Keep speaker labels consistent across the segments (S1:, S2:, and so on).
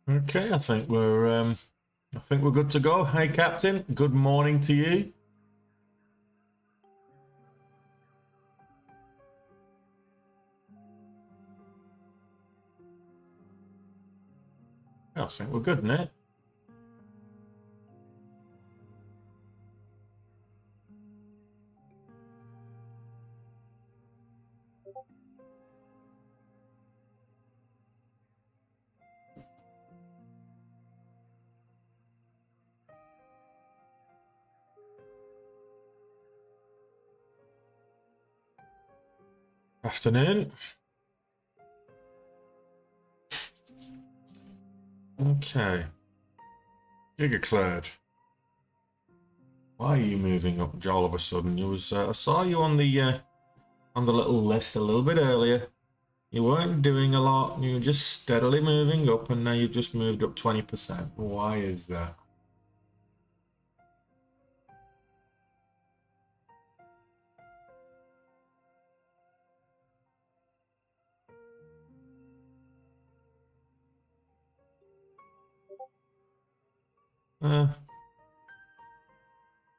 S1: Okay, I think we're good to go. Hey, Captain. Good morning to you. I think we're good, isn't it? Afternoon. Okay. Gigacloud. Why are you moving up all of a sudden? You was I saw you on the little list a little bit earlier. You weren't doing a lot. You were just steadily moving up, and now you've just moved up 20%. Why is that?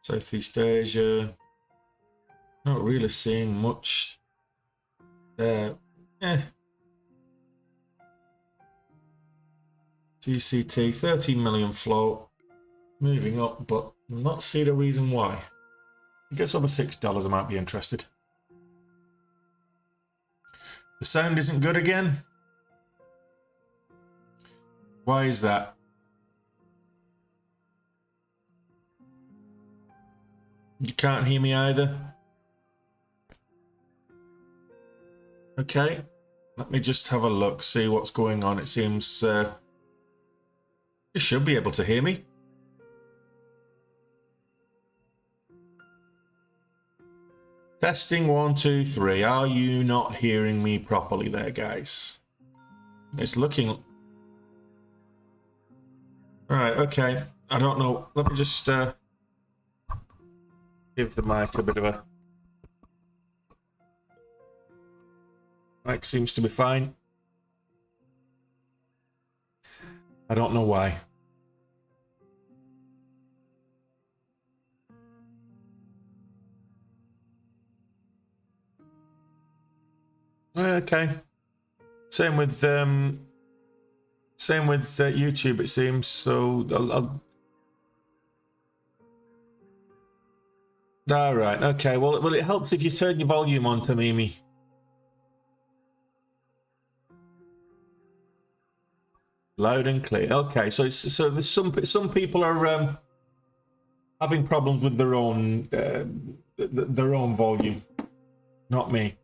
S1: Southeast Asia. Not really seeing much there. GCT 13 million float, moving up, but not see the reason why. It gets over $6, I might be interested. The sound isn't good again. Why is that? You can't hear me either. Okay, let me just have a look, see what's going on. It seems you should be able to hear me. Testing 1, 2, 3. Are you not hearing me properly there, guys? It's looking... Alright, okay. I don't know. Let me just give the mic a bit of a... Mic seems to be fine. I don't know why. Okay. Same with YouTube, it seems. So all right. Okay. Well, it helps if you turn your volume on, Tamimi. Loud and clear. Okay. So there's some people are having problems with their own volume, not me.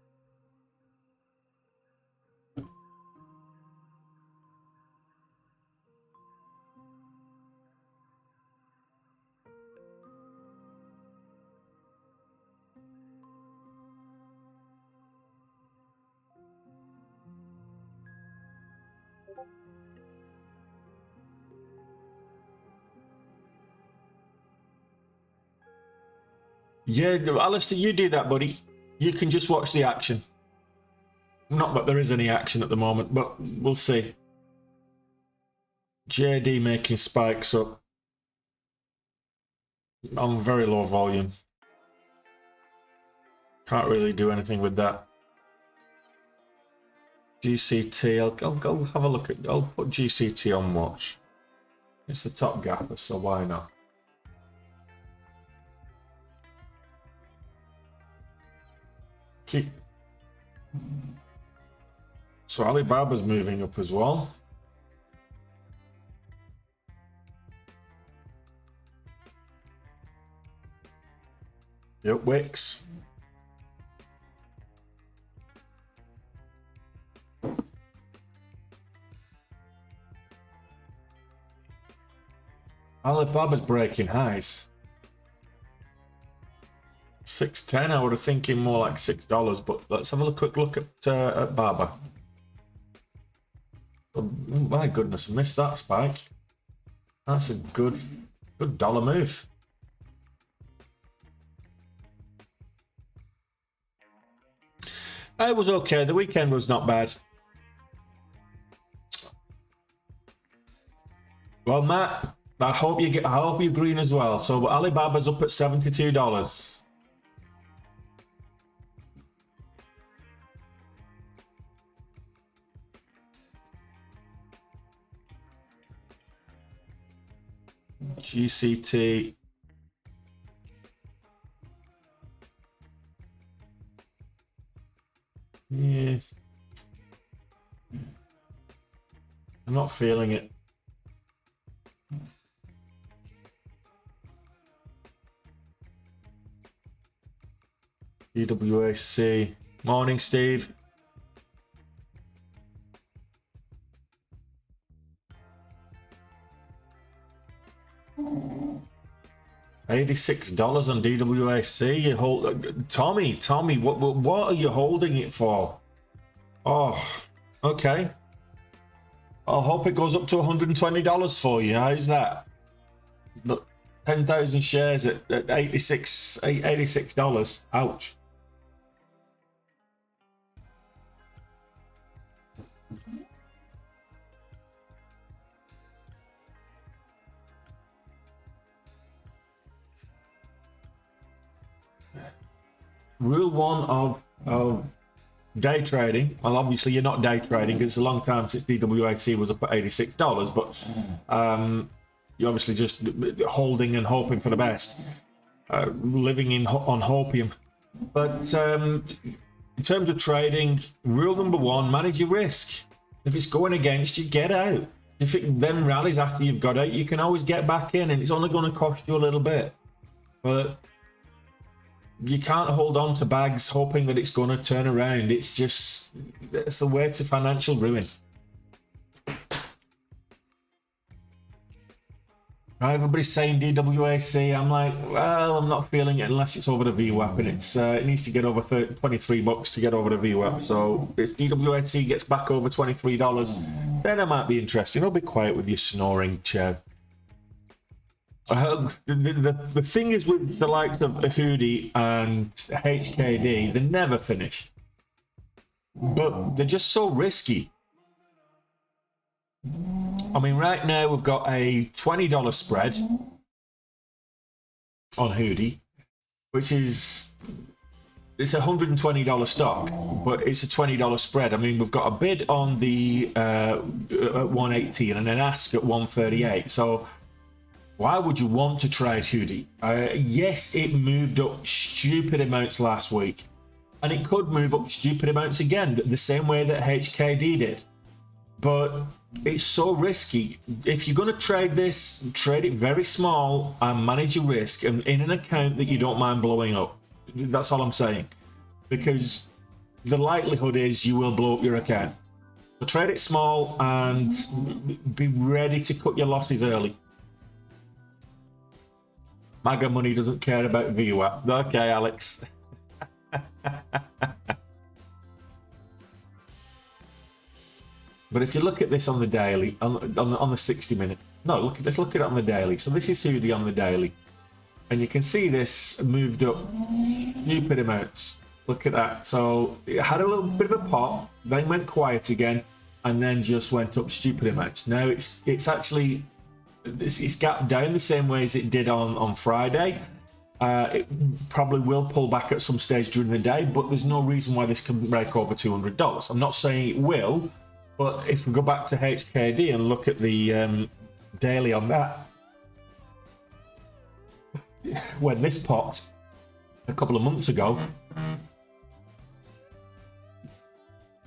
S1: Yeah, Alistair, you do that, buddy. You can just watch the action. Not that there is any action at the moment, but we'll see. JD making spikes up on very low volume. Can't really do anything with that. GCT, I'll have a look at... I'll put GCT on watch. It's the top gapper, so why not? So Alibaba's moving up as well. Yep, Wix. Alibaba's breaking highs. 6.10. I would have thinking more like $6, but let's have a quick look at Baba. Oh, my goodness, I missed that spike. That's a good dollar move. It was okay. The weekend was not bad. Well, Matt, I hope you're green as well. So Alibaba's up at $72. GCT. Yeah. I'm not feeling it. DWAC. Morning, Steve. $86 on DWAC. You hold, Tommy. What are you holding it for? Oh, okay. I hope it goes up to $120 for you. How's that? Look, 10,000 shares at $86. Ouch. Rule one of day trading. Well, obviously you're not day trading because it's a long time since DWAC was up at $86, but you're obviously just holding and hoping for the best, living on hopium. But in terms of trading, rule number one: manage your risk. If it's going against you, get out. If it then rallies after you've got out, you can always get back in, and it's only going to cost you a little bit. But you can't hold on to bags hoping that it's going to turn around. It's the way to financial ruin. Right, everybody's saying DWAC. I'm like, well, I'm not feeling it unless it's over the VWAP, and it needs to get over $23 to get over the VWAP. So if DWAC gets back over $23, then I might be interested. I'll be quiet with your snoring, Chad. The thing is with the likes of Hudi and HKD, they're never finished, but they're just so risky. I mean, right now we've got a $20 spread on Hudi, which is, it's a $120 stock, but it's a $20 spread. I mean, we've got a bid on the at 118 and an ask at 138. So why would you want to trade Hudi? Yes, it moved up stupid amounts last week, and it could move up stupid amounts again, the same way that HKD did. But it's so risky. If you're going to trade this, trade it very small and manage your risk, and in an account that you don't mind blowing up. That's all I'm saying, because the likelihood is you will blow up your account. So trade it small and be ready to cut your losses early. MAGA money doesn't care about VWAP. Okay, Alex. But if you look at this on the daily, on the 60 minute, no, let's look at it on the daily. So this is Hudi on the daily, and you can see this moved up stupid amounts. Look at that. So it had a little bit of a pop, then went quiet again, and then just went up stupid amounts. Now it's actually, it's gapped down the same way as it did on Friday. It probably will pull back at some stage during the day, but there's no reason why this can break over $200. I'm not saying it will, but if we go back to HKD and look at the daily on that, when this popped a couple of months ago,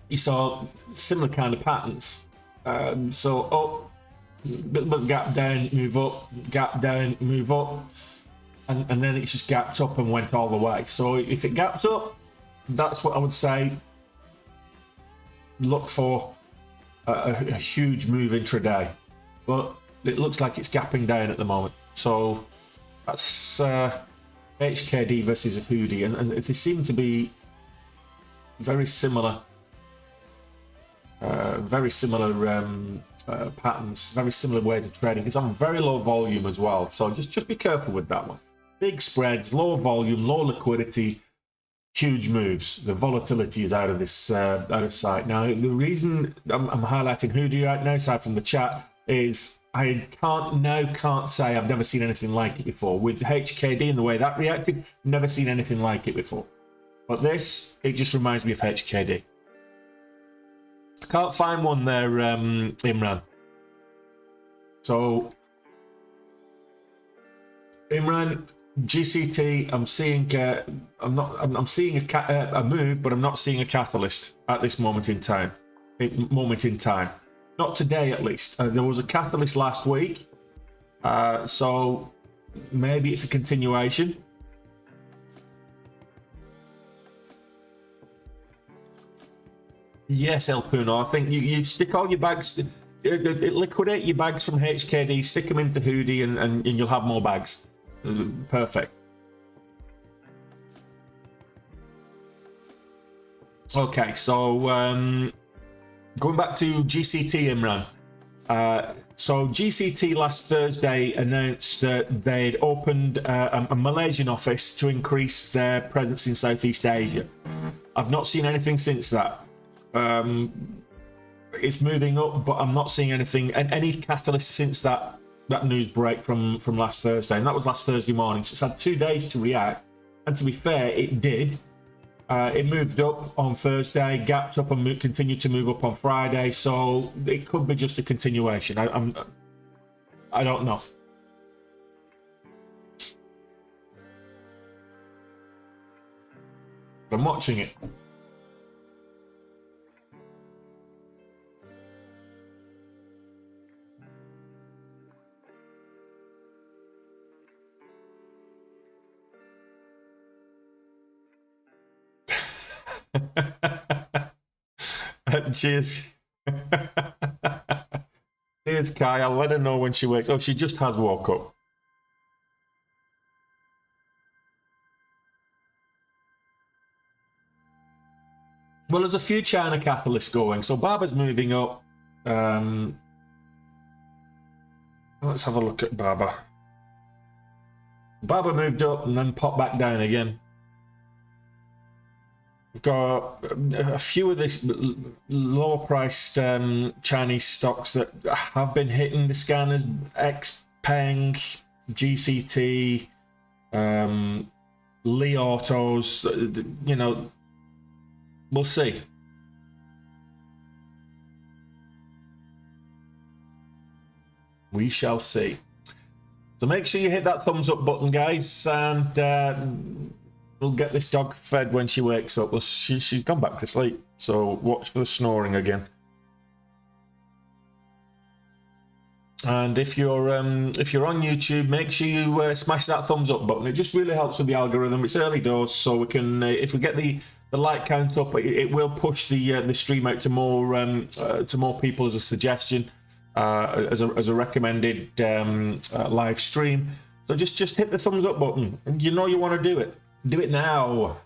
S1: you saw similar kind of patterns. So up, little gap down, move up, gap down, move up, and then it's just gapped up and went all the way. So if it gaps up, that's what I would say. Look for a huge move intraday, but it looks like it's gapping down at the moment. So that's HKD versus Hudi, and they seem to be very similar. Patterns, very similar ways of trading. It's on very low volume as well, so just be careful with that one. Big spreads, low volume, low liquidity, huge moves. The volatility is out of this out of sight. Now, the reason I'm highlighting Hudi right now, aside from the chat, is I can't say I've never seen anything like it before. With HKD and the way that reacted, never seen anything like it before. But this, it just reminds me of HKD. I can't find one there, Imran. So, Imran, GCT, I'm seeing I'm seeing a move, but I'm not seeing a catalyst at this moment in time. Not today, at least. There was a catalyst last week, so maybe it's a continuation. Yes, El Puno. I think you stick all your bags, liquidate your bags from HKD, stick them into Hudi, and you'll have more bags. Perfect. Okay, so going back to GCT, Imran. So GCT last Thursday announced that they'd opened a Malaysian office to increase their presence in Southeast Asia. I've not seen anything since that. It's moving up, but I'm not seeing anything, and any catalyst since that news break from last Thursday, and that was last Thursday morning. So it's had 2 days to react, and to be fair, it did. It moved up on Thursday, gapped up, and continued to move up on Friday. So it could be just a continuation. I don't know. I'm watching it. Cheers. Cheers, Kai. I'll let her know when she wakes. Oh, she just has woke up. Well, there's a few China catalysts going. So Barber's moving up. Let's have a look at Barber. Barber moved up and then popped back down again. We've got a few of these lower priced Chinese stocks that have been hitting the scanners. Xpeng, GCT, Li Autos, you know, we'll see. We shall see. So make sure you hit that thumbs up button, guys, and we'll get this dog fed when she wakes up. Well, she's gone back to sleep, so watch for the snoring again. And if you're on YouTube, make sure you smash that thumbs up button. It just really helps with the algorithm. It's early doors, so we can if we get the like count up, it will push the stream out to more people as a suggestion, as a recommended live stream. So just hit the thumbs up button. You know you want to do it. Do it now.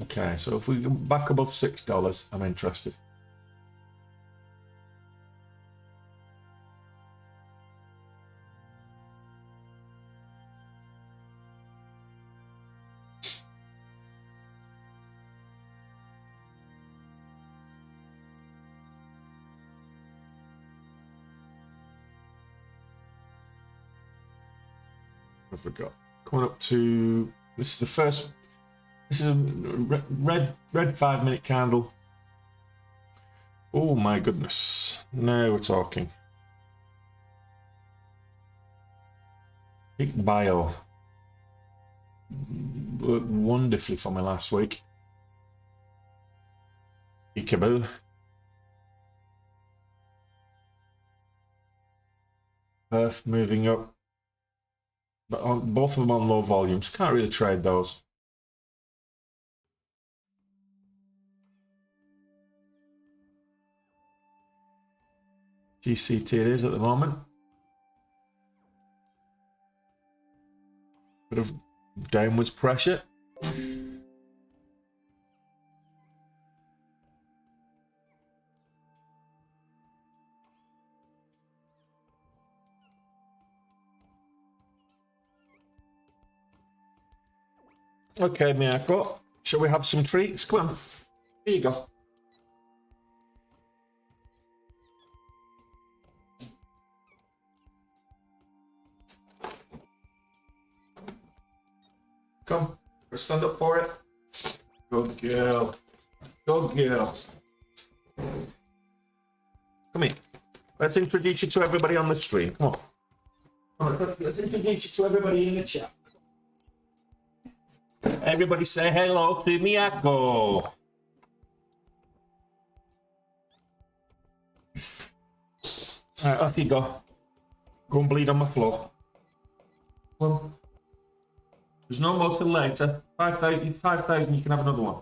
S1: Okay, so if we go back above $6, I'm interested. What have we got? Coming up to, this is the first. This is a red 5-minute candle. Oh my goodness. Now we're talking. Peak Bio. Worked wonderfully for me last week. Peekaboo. Perth moving up. But both of them on low volumes. Can't really trade those. GCT it is at the moment. Bit of downwards pressure. Okay, Miyako, shall we have some treats? Come on. Here you go. Come, stand up for it. Good girl. Good girl. Come here. Let's introduce you to everybody on the stream. Come on. Come on, let's introduce you to everybody in the chat. Everybody say hello to Miyako. Alright, off you go. Go and bleed on my floor. Come on. There's no more till later. 5,000, you can have another one.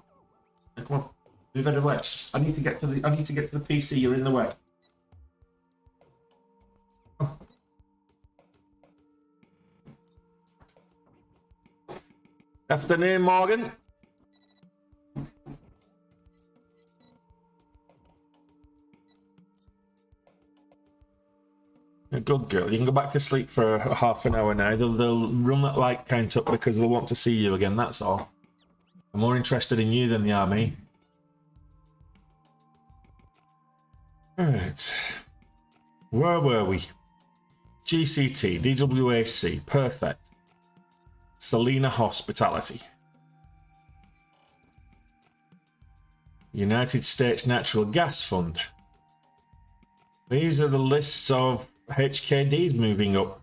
S1: Come on, move out of the way. I need to get to the PC. You're in the way. Oh. Afternoon, Morgan. A good girl. You can go back to sleep for half an hour now. They'll run that light count up because they'll want to see you again, that's all. I'm more interested in you than the army. Alright. Where were we? GCT, DWAC, perfect. Selena Hospitality. United States Natural Gas Fund. These are the lists of HKDs moving up.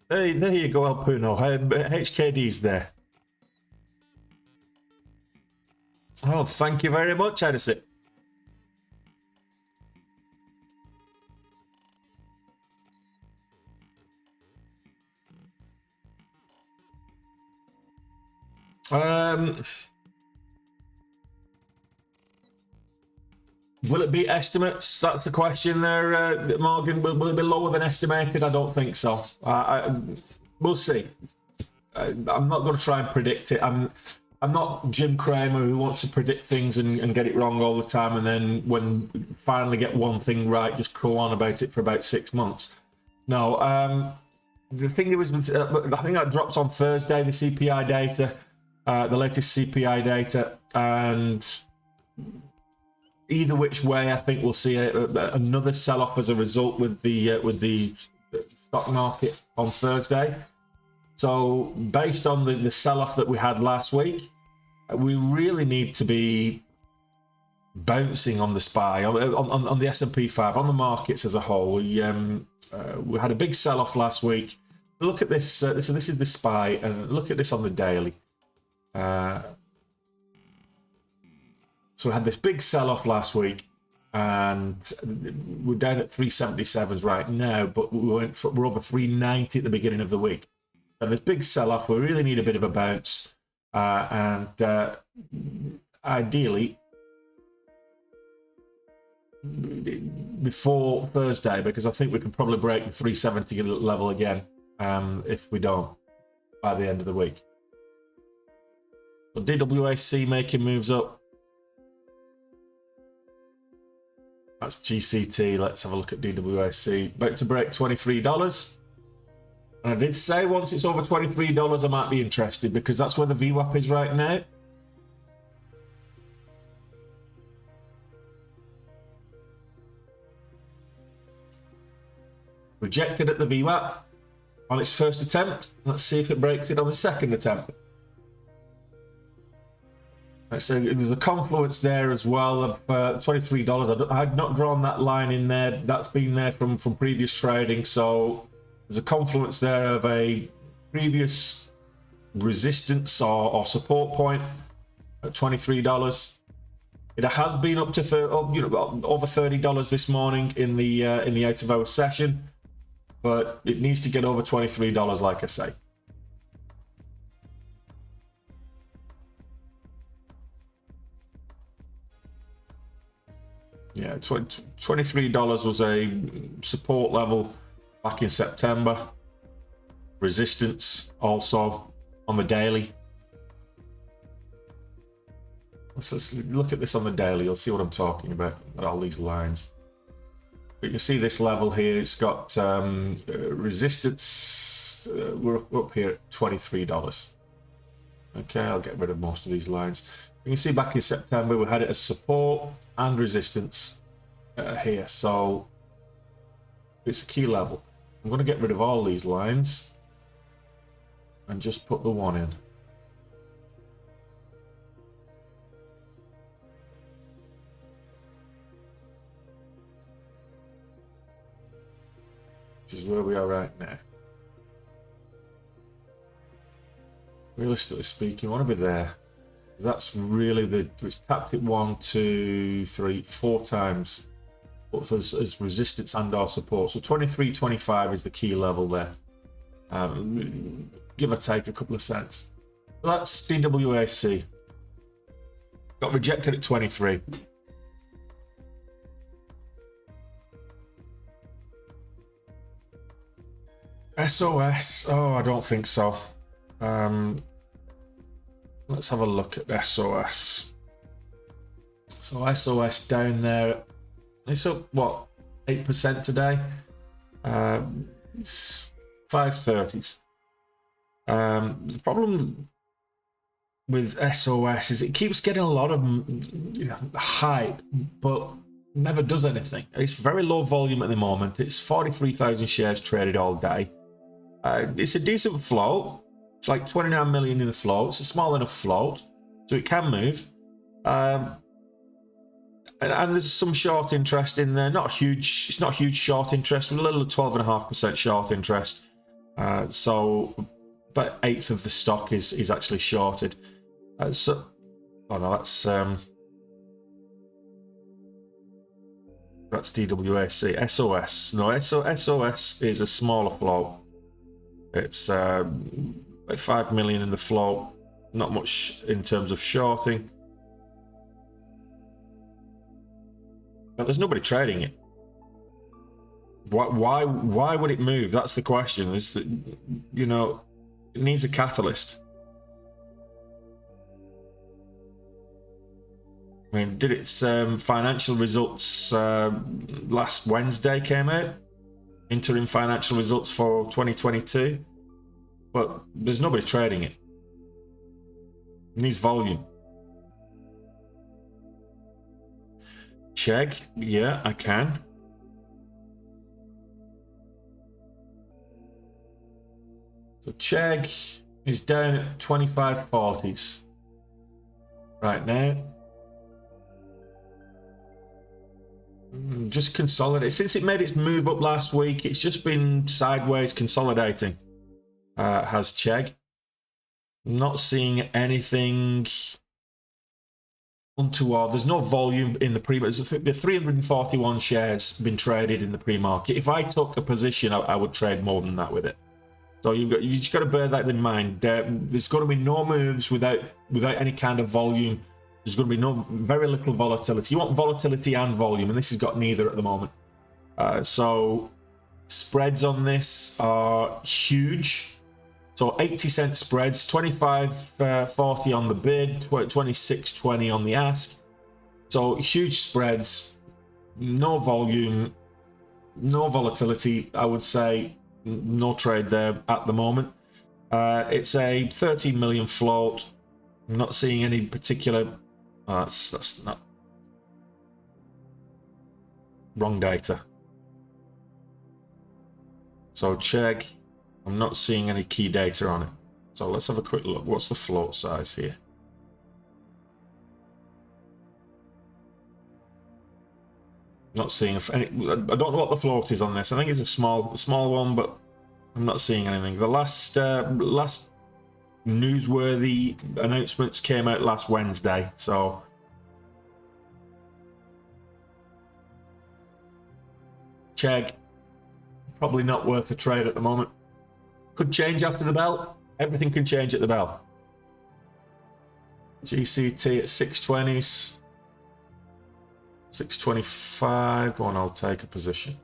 S1: There you go, El Puno. HKD's there. Oh, thank you very much, Edison. Will it be estimates? That's the question there, Morgan. Will it be lower than estimated? I don't think so. We'll see. I'm not going to try and predict it. I'm not Jim Cramer who wants to predict things and get it wrong all the time, and then when finally get one thing right, just go on about it for about 6 months. No, the thing that was, I think that drops on Thursday, the CPI data, the latest CPI data, and either which way, I think we'll see another sell-off as a result with the stock market on Thursday. So based on the sell-off that we had last week, we really need to be bouncing on the SPY, on the S&P 5, on the markets as a whole. We had a big sell-off last week. Look at this. So this is the SPY, and look at this on the daily. So we had this big sell-off last week, and we're down at 377s right now, but we're over 390 at the beginning of the week. And this big sell-off, we really need a bit of a bounce, and ideally before Thursday, because I think we can probably break the 370 level again if we don't by the end of the week. So DWAC making moves up. That's GCT. Let's have a look at DWAC. About to break $23. And I did say once it's over $23, I might be interested, because that's where the VWAP is right now. Rejected at the VWAP on its first attempt. Let's see if it breaks it on the second attempt. So there's a confluence there as well of $23. I had not drawn that line in there. That's been there from previous trading. So there's a confluence there of a previous resistance or support point at $23. It has been up to over $30 this morning in the out-of-hour session, but it needs to get over $23, like I say. Yeah, $23 was a support level back in September. Resistance also on the daily. Let's look at this on the daily. You'll see what I'm talking about, all these lines. But you can see this level here. It's got resistance. We're up here at $23. Okay, I'll get rid of most of these lines. You can see back in September we had it as support and resistance here, so it's a key level. I'm going to get rid of all these lines and just put the one in. Which is where we are right now. Realistically speaking, I want to be there. That's really it's tapped it 1, 2, 3, 4 times, but as resistance and or support. So 23.25 is the key level there. Give or take a couple of cents. So that's DWAC. Got rejected at 23. SOS. Oh, I don't think so. Let's have a look at SOS. So SOS down there, it's up what, 8% today. It's 530s. The problem with SOS is it keeps getting a lot of hype, but never does anything. It's very low volume at the moment. It's 43,000 shares traded all day. It's a decent float. It's like 29 million in the float. It's a small enough float, so it can move. And there's some short interest in there. Not huge. It's not huge short interest. A little 12.5% short interest. So about 1/8 of the stock is actually shorted. So, oh no, that's DWAC. SOS. No, SOS is a smaller float. It's like 5 million in the float. Not much in terms of shorting. But there's nobody trading it. Why would it move? That's the question. Is that, it needs a catalyst. I mean, did its financial results last Wednesday came out? Interim financial results for 2022, but there's nobody trading it. It needs volume. Check, yeah, I can. So Chegg is down at 25.40s right now. Just consolidate. Since it made its move up last week, it's just been sideways consolidating. Has Chegg. Not seeing anything untoward. There's no volume in the pre-market. The 341 shares been traded in the pre-market. If I took a position, I would trade more than that with it. So you just got to bear that in mind. There's going to be no moves without any kind of volume. There's going to be very little volatility. You want volatility and volume, and this has got neither at the moment. So spreads on this are huge. So 80-cent spreads, 25.40 on the bid, 26.20 on the ask. So huge spreads, no volume, no volatility. I would say no trade there at the moment. It's a 13 million float. I'm not seeing any particular. That's not wrong data. So check. I'm not seeing any key data on it. So let's have a quick look. What's the float size here? Not seeing any. I don't know what the float is on this. I think it's a small one, but I'm not seeing anything. The last newsworthy announcements came out last Wednesday, so Chegg probably not worth a trade at the moment. Could change after the bell. Everything can change at the bell. GCT at 620s, 625. Go on, I'll take a position.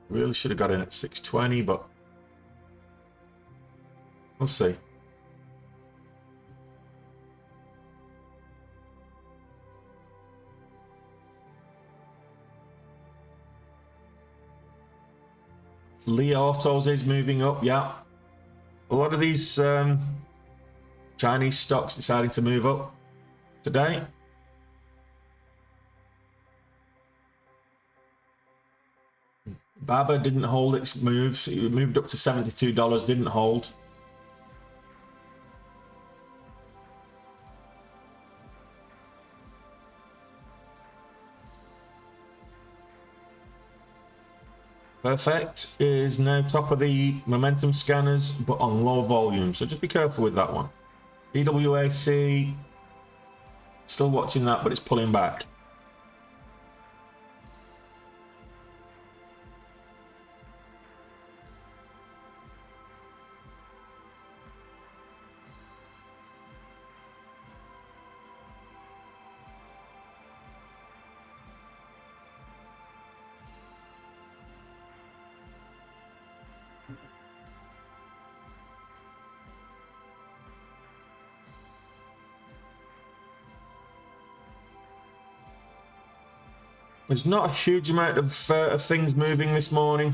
S1: Really should have got in at 620, but we'll see. Li Autos is moving up, yeah. A lot of these Chinese stocks deciding to move up today. Baba didn't hold its moves. It moved up to $72, didn't hold. Perfect is now top of the momentum scanners, but on low volume. So just be careful with that one. DWAC, still watching that, but it's pulling back. There's not a huge amount of things moving this morning.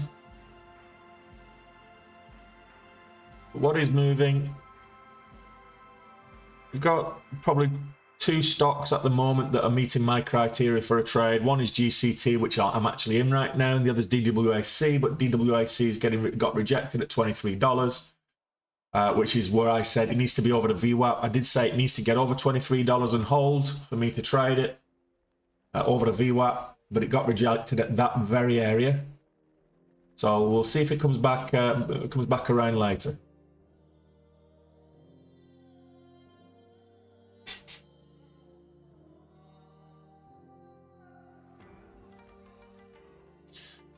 S1: But what is moving? We've got probably two stocks at the moment that are meeting my criteria for a trade. One is GCT, which I'm actually in right now, and the other is DWAC, but DWAC is got rejected at $23, which is where I said it needs to be over the VWAP. I did say it needs to get over $23 and hold for me to trade it over the VWAP. But it got rejected at that very area. So we'll see if it comes back around later.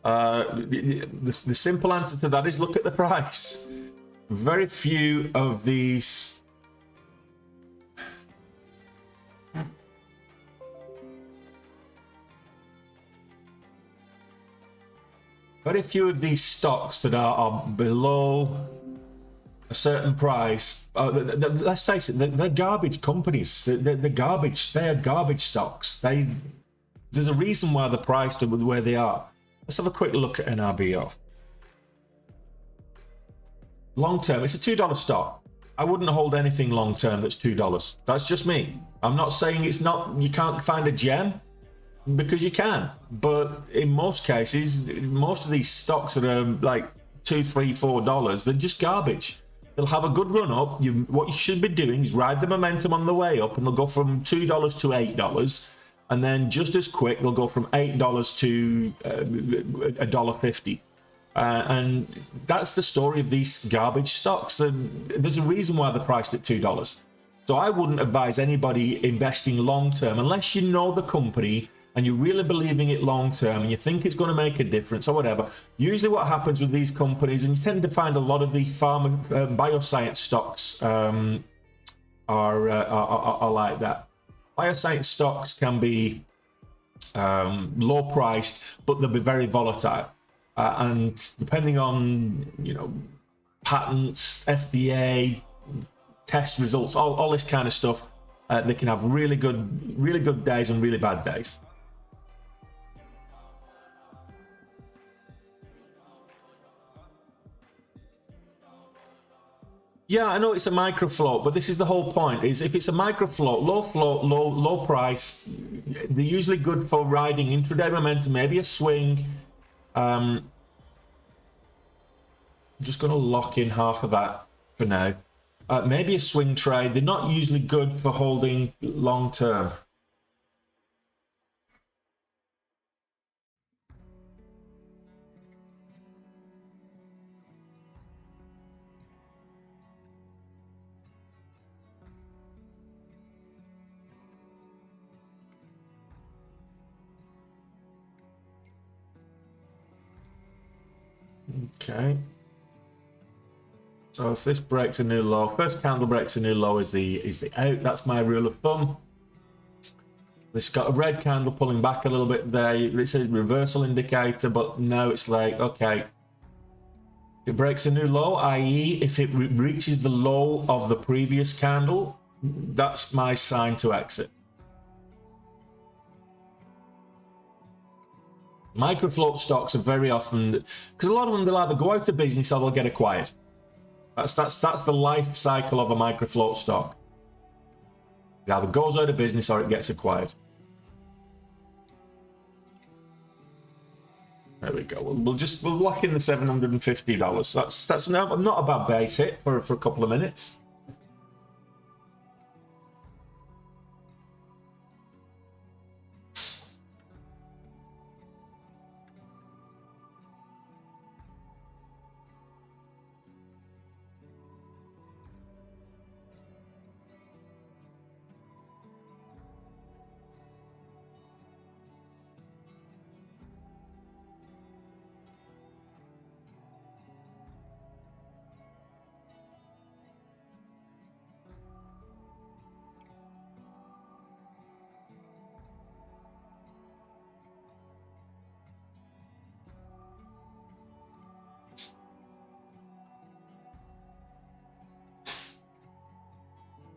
S1: The simple answer to that is look at the price. Very few of these stocks that are below a certain price, let's face it, they're garbage companies. They're garbage. They are garbage stocks. There's a reason why they're priced where they are. Let's have a quick look at NRBO. Long term, it's a $2 stock. I wouldn't hold anything long term that's $2. That's just me. I'm not saying it's not. You can't find a gem. Because you can, but in most cases, most of these stocks that are like $2, $3, $4, they're just garbage. They'll have a good run up. What you should be doing is ride the momentum on the way up, and they'll go from $2 to $8, and then just as quick they'll go from $8 to $1.50. And that's the story of these garbage stocks. There's a reason why they're priced at $2. So I wouldn't advise anybody investing long term unless you know the company and you're really believing it long term and you think it's going to make a difference or whatever. Usually what happens with these companies, and you tend to find a lot of the pharma bioscience stocks are like that. Bioscience stocks can be low priced, but they'll be very volatile, and depending on patents, FDA test results, all this kind of stuff, they can have really good days and really bad days. Yeah, I know it's a micro float, but this is the whole point, is if it's a micro float, low price, they're usually good for riding intraday momentum, maybe a swing. I'm just going to lock in half of that for now. Maybe a swing trade. They're not usually good for holding long term. Okay. So if this breaks a new low, first candle breaks a new low is the out. That's my rule of thumb. This got a red candle pulling back a little bit there. It's a reversal indicator, but now it's like, okay, if it breaks a new low, i.e. if it reaches the low of the previous candle, that's my sign to exit. Micro float stocks are very often, because a lot of them, they'll either go out of business or they'll get acquired. That's the life cycle of a micro float stock. It either goes out of business or it gets acquired. There we go. We'll lock in the $750. That's not a bad base hit for a couple of minutes.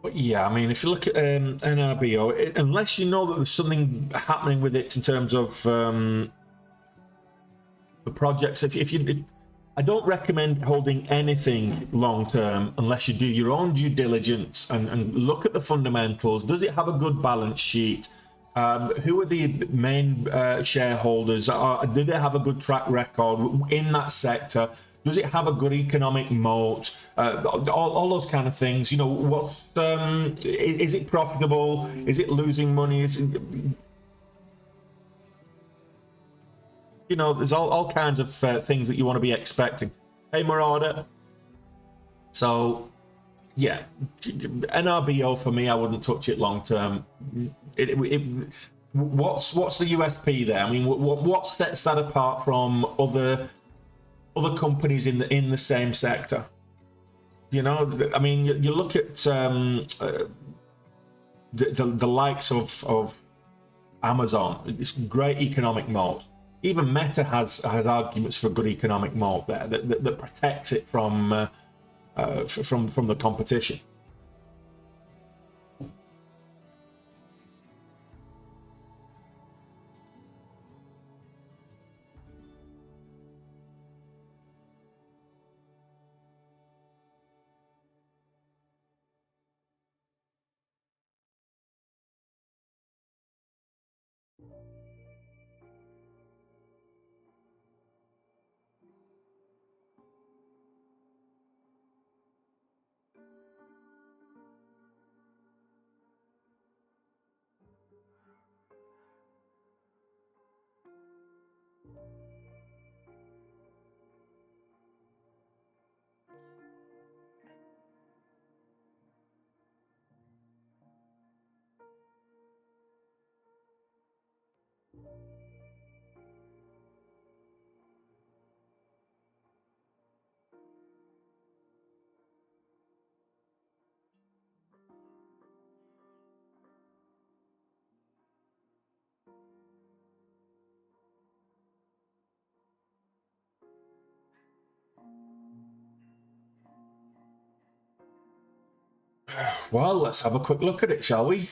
S1: But yeah, I mean, if you look at NRBO, unless you know that there's something happening with it in terms of the projects, I don't recommend holding anything long term unless you do your own due diligence and look at the fundamentals. Does it have a good balance sheet? Who are the main shareholders? Do they have a good track record in that sector? Does it have a good economic moat? All those kind of things. You know, what is it profitable? Is it losing money? Is it, you know, there's all kinds of things that you want to be expecting. Hey, Marauder. So, yeah, NRBO for me, I wouldn't touch it long term. What's the USP there? I mean, what sets that apart from other companies in the same sector? You know, I mean, you look at the likes of Amazon. It's great economic moat. Even Meta has arguments for good economic moat there that protects it from the competition. Well, let's have a quick look at it, shall we?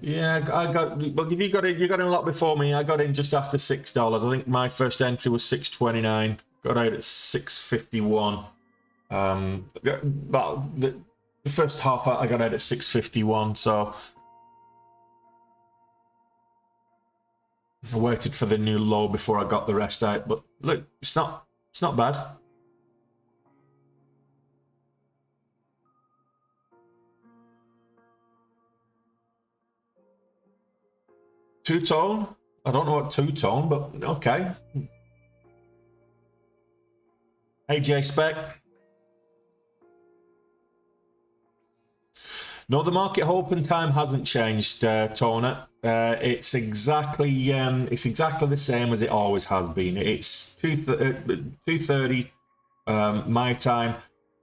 S1: Yeah, I got. Well, if you got in a lot before me. I got in just after $6. I think my first entry was $6.29. Got out at $6.51. The first half I got out at $6.51. So I waited for the new low before I got the rest out. But look, it's not bad. Two-tone? I don't know what two-tone, but okay. Hey, J-Spec. No, the market open time hasn't changed, Toner. It's exactly the same as it always has been. It's 2:30 my time.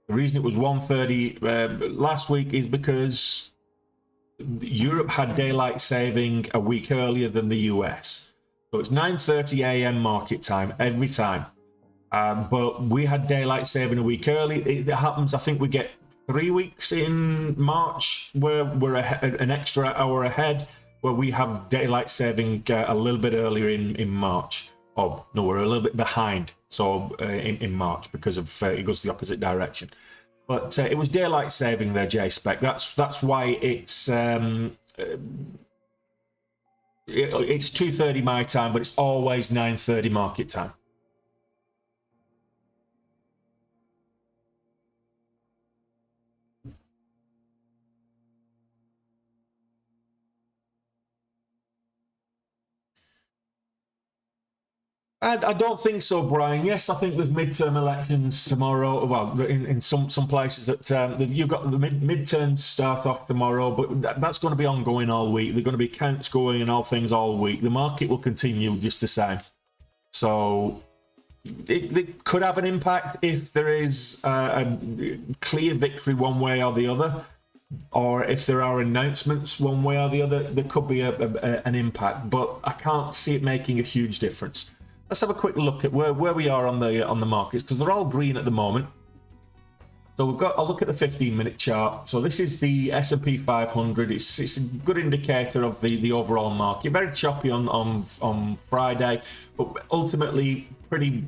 S1: The reason it was 1:30 last week is because Europe had daylight saving a week earlier than the US. So it's 9:30 a.m. market time every time. But we had daylight saving a week early. It happens, I think we get 3 weeks in March where we're an extra hour ahead, where we have daylight saving a little bit earlier in March. Oh, no, we're a little bit behind. So in March, because of it goes the opposite direction. But it was daylight saving there, JSpec. That's why it's 2:30 my time, but it's always 9:30 market time. I don't think so, Brian. Yes, I think there's midterm elections tomorrow. Well, in some places that you've got the midterms start off tomorrow, but that's going to be ongoing all week. There are going to be counts going and all things all week. The market will continue just the same. So it could have an impact if there is a clear victory one way or the other, or if there are announcements one way or the other. There could be an impact, but I can't see it making a huge difference. Let's have a quick look at where we are on the markets, because they're all green at the moment. So we've got a look at the 15-minute chart. So this is the S&P 500. It's a good indicator of the overall market. Very choppy on Friday, but ultimately pretty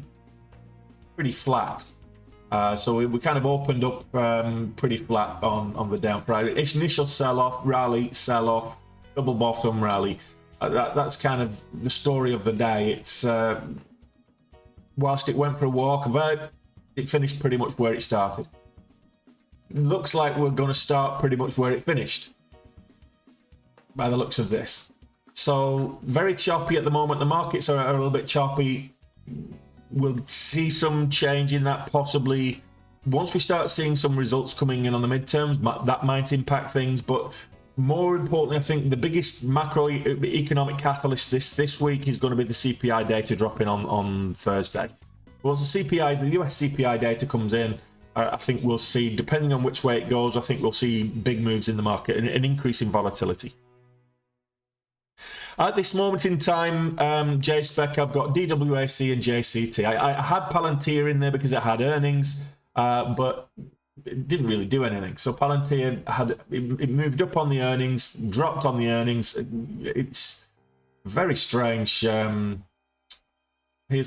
S1: flat. So we kind of opened up pretty flat on the down Friday. Initial sell-off, rally, sell-off, double bottom rally. That's kind of the story of the day. It's whilst it went for a walkabout, it finished pretty much where it started. It looks like we're going to start pretty much where it finished, by the looks of this. So very choppy at the moment. The markets are a little bit choppy. We'll see some change in that possibly once we start seeing some results coming in on the midterms. That might impact things, but more importantly, I think the biggest macroeconomic catalyst this week is going to be the CPI data dropping on Thursday. Once the US CPI data comes in, I think we'll see, depending on which way it goes, I think we'll see big moves in the market and an increase in volatility. At this moment in time, JSpec, I've got DWAC and JCT. I had Palantir in there because it had earnings, but it didn't really do anything. So Palantir it moved up on the earnings, dropped on the earnings. It's very strange. Here's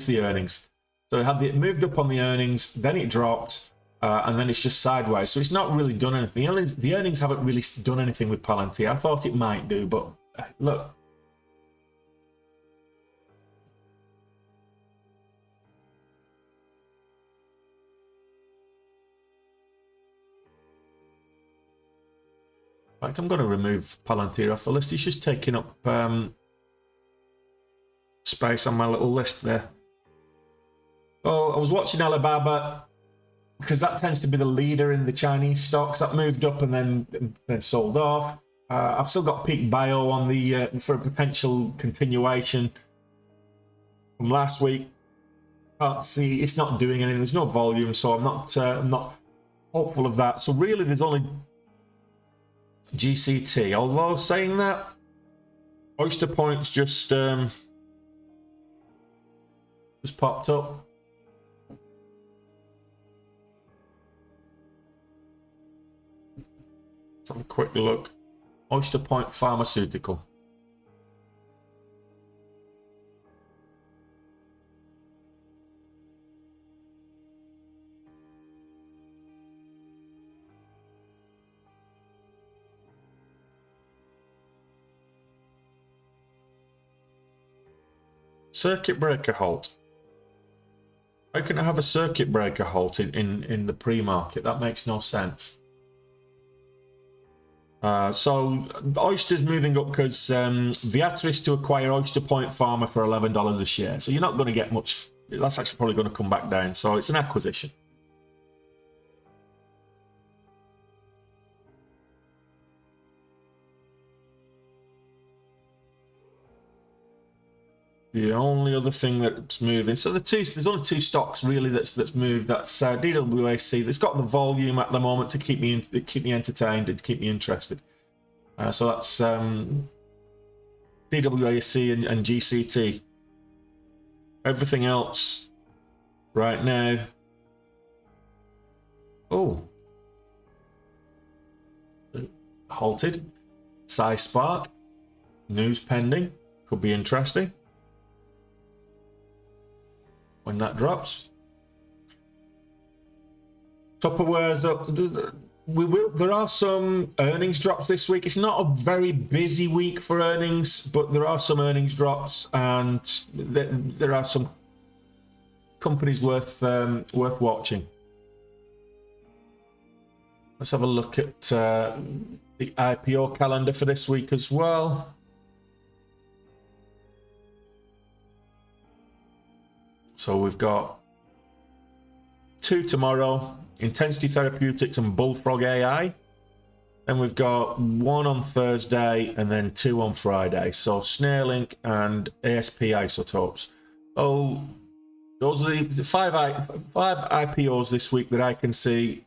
S1: the earnings. So it moved up on the earnings, then it dropped, and then it's just sideways. So it's not really done anything. The earnings haven't really done anything with Palantir. I thought it might do, but look. In fact, I'm going to remove Palantir off the list. It's just taking up space on my little list there. Oh, I was watching Alibaba because that tends to be the leader in the Chinese stocks. That moved up and then sold off. I've still got Peak Bio on the for a potential continuation from last week. Can't see, it's not doing anything. There's no volume, so I'm not hopeful of that. So really, there's only GCT. Although saying that, Oyster Point's just popped up. Let's have a quick look. Oyster Point Pharmaceutical. Circuit breaker halt. How can I have a circuit breaker halt in the pre-market? That makes no sense. So Oyster's moving up because Viatra is to acquire Oyster Point Pharma for $11 a share. So you're not going to get much. That's actually probably going to come back down. So it's an acquisition. The only other thing that's moving, so there's only two stocks really that's moved. That's DWAC. That's got the volume at the moment to keep me entertained and keep me interested. So that's DWAC and GCT. Everything else right now. Oh, halted. Spark. News pending. Could be interesting when that drops. Tupperware's up. There are some earnings drops this week. It's not a very busy week for earnings, but there are some earnings drops, and there are some companies worth watching. Let's have a look at the IPO calendar for this week as well. So we've got 2 tomorrow, Intensity Therapeutics and Bullfrog AI. Then we've got 1 on Thursday and then 2 on Friday. So Snailink and ASP Isotopes. So those are the five IPOs this week that I can see.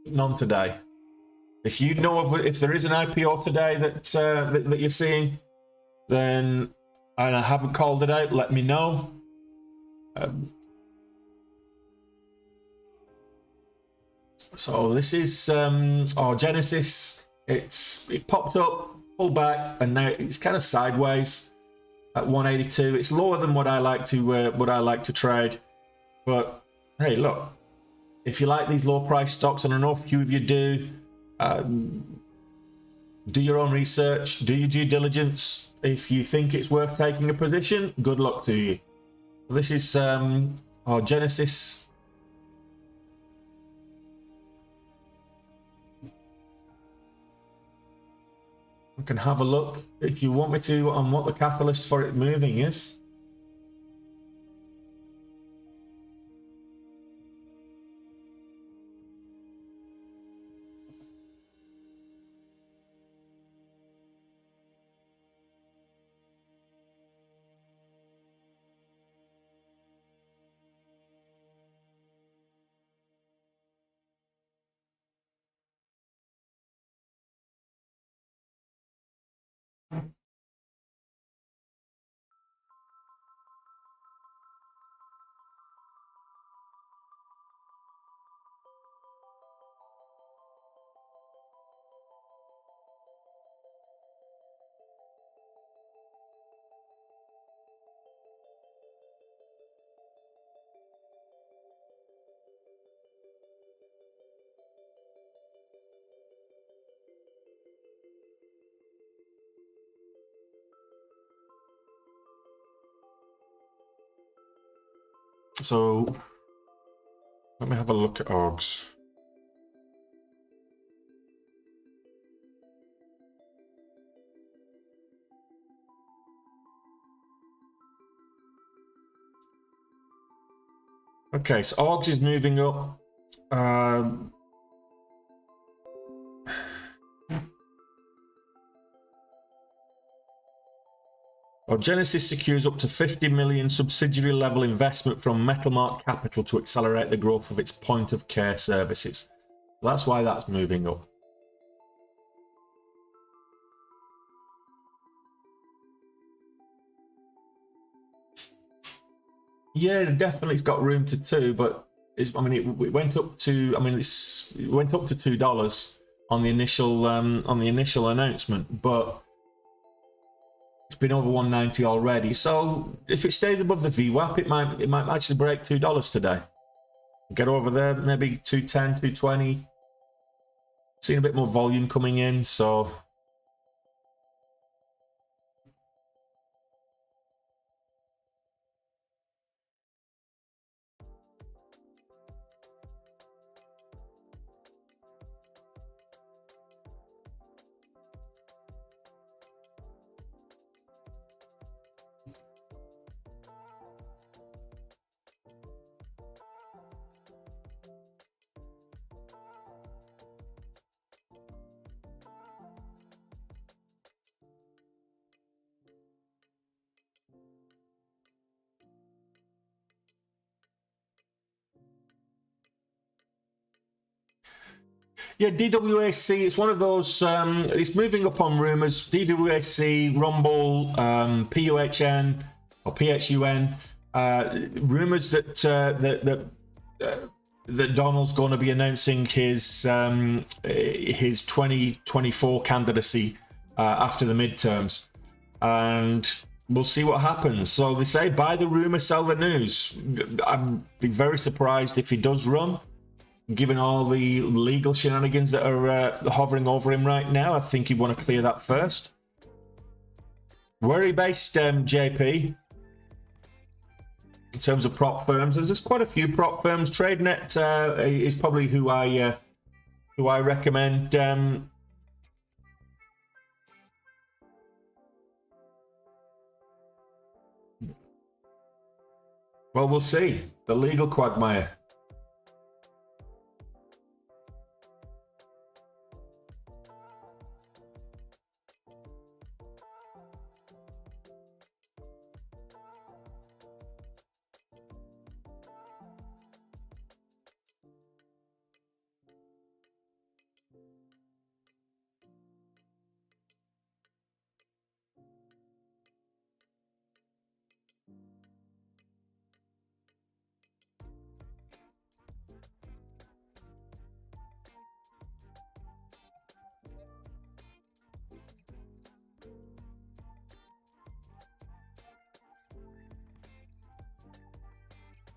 S1: None today. If you know of, if there is an IPO today that you're seeing, then, and I haven't called it out, let me know. So this is our Genesis. It popped up, pulled back, and now it's kind of sideways at 182. It's lower than what I like to trade, but hey, look, if you like these low price stocks, and I know a few of you do, do your own research, do your due diligence. If you think it's worth taking a position, good luck to you. This is our Genesis. I can have a look if you want me to on what the catalyst for it moving is. So let me have a look at ARGs. Okay, so ARGs is moving up. Well, Genesis secures up to 50 million subsidiary level investment from Metalmark Capital to accelerate the growth of its point of care services. That's why that's moving up. Yeah, definitely it's got room to 2, but it went up to, it went up to $2 on the initial announcement, but it's been over 190 already. So if it stays above the VWAP, it might actually break $2 today. Get over there, maybe 210, 220. Seeing a bit more volume coming in, so Yeah, DWAC, it's one of those, it's moving up on rumours. DWAC, Rumble, PUHN, or PHUN, rumours that Donald's going to be announcing his 2024 candidacy after the midterms. And we'll see what happens. So they say, buy the rumour, sell the news. I'd be very surprised if he does run. Given all the legal shenanigans that are hovering over him right now, I think he'd want to clear that first. Where are you based, JP? In terms of prop firms, there's quite a few prop firms. TradeNet is probably who I recommend. Well, we'll see. The legal quagmire.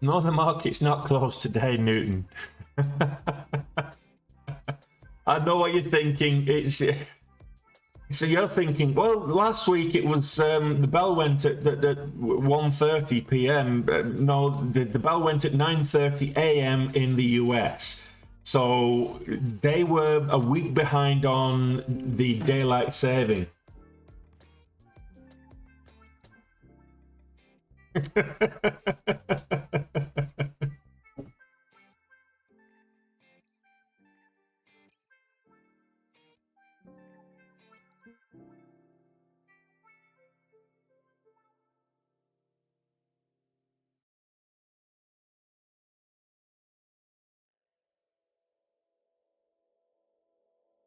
S1: No, the market's not closed today, Newton. I know what you're thinking. So you're thinking, well, last week it was the bell went at 1:30 p.m. No, the bell went at 9:30 a.m. in the US. So they were a week behind on the daylight saving.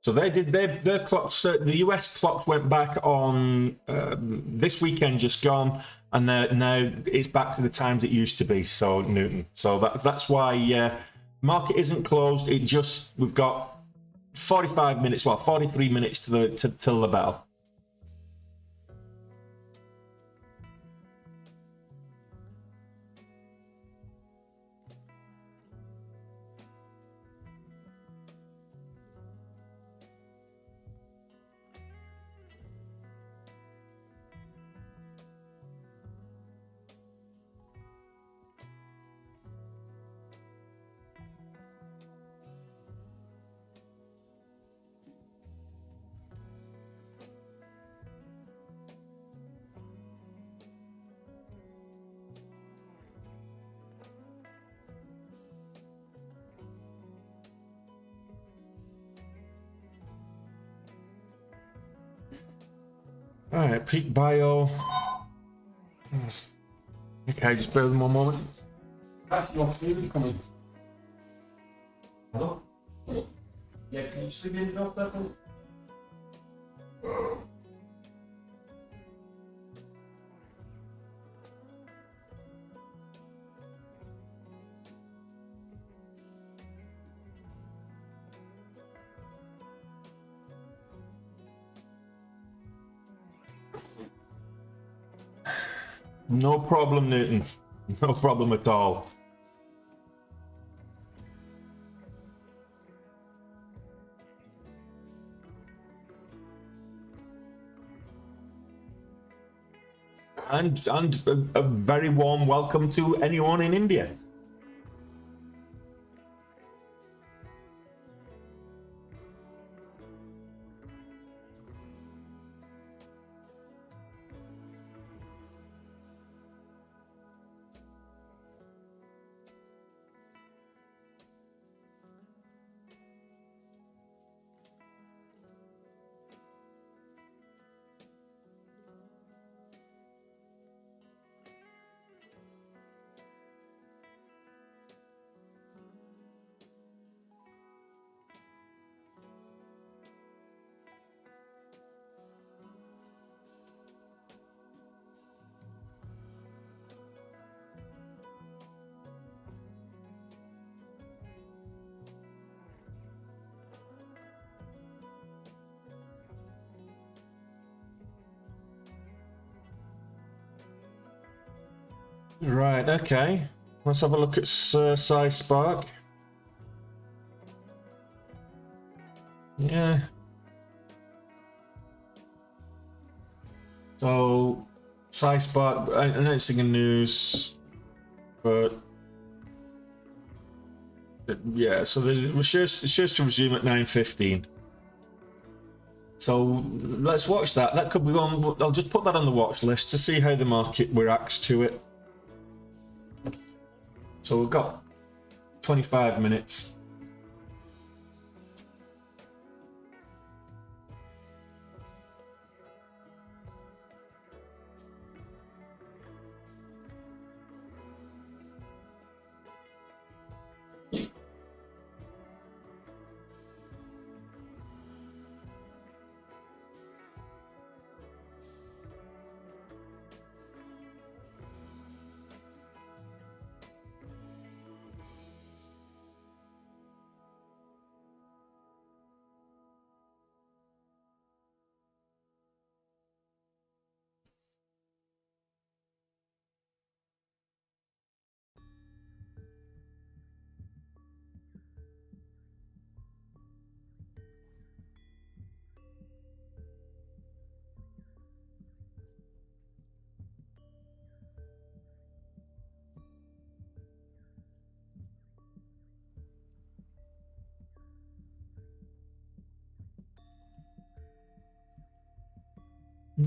S1: So they did their clocks. The US clocks went back on this weekend, just gone, and now it's back to the times it used to be. So Newton. So that's why market isn't closed. It just we've got 45 minutes, well, 43 minutes till the bell. All right, peak bio. Okay, just bear with me one moment. Hello? Yeah, can you sleep in off that one? No problem, Newton. No problem at all. And a very warm welcome to anyone in India. Right, okay. Let's have a look at SciSpark. Yeah. So, SciSpark announcing a news, but yeah. So the shares to resume at 9:15. So let's watch that. That could be on. I'll just put that on the watch list to see how the market reacts to it. So we've got 25 minutes.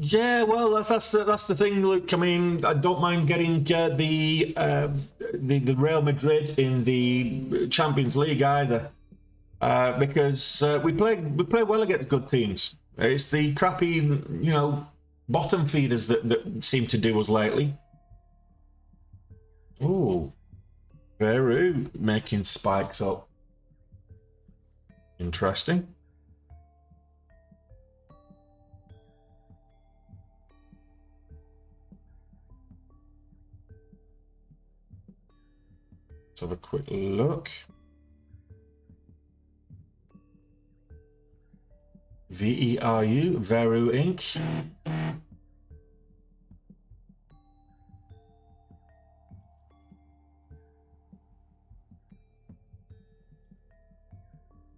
S1: Yeah, well, that's the thing. Look, I mean, I don't mind getting the Real Madrid in the Champions League either, because we play well against good teams. It's the crappy, bottom feeders that seem to do us lately. Ooh, Peru making spikes up. Interesting. Let's have a quick look. VERU, Veru Inc.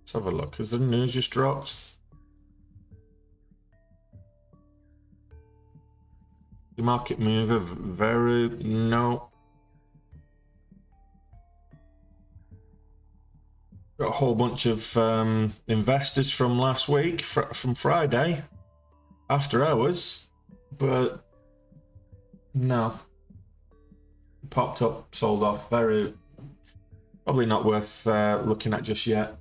S1: Let's have a look. Has the news just dropped? The market mover, Veru, no. Got a whole bunch of investors from last week, from Friday, after hours, but no. Popped up, sold off. Very, probably not worth looking at just yet.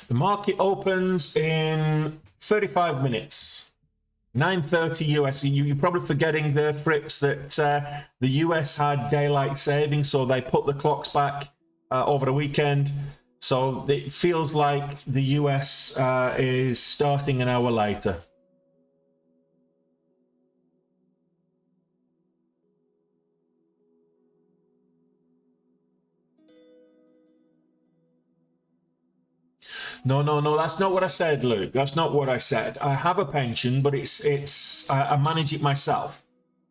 S1: The market opens in 35 minutes. 9:30 US. You're probably forgetting there, Fritz, that the US had daylight saving, so they put the clocks back over the weekend. So it feels like the US is starting an hour later. No, that's not what I said, Luke. That's not what I said. I have a pension, but I manage it myself.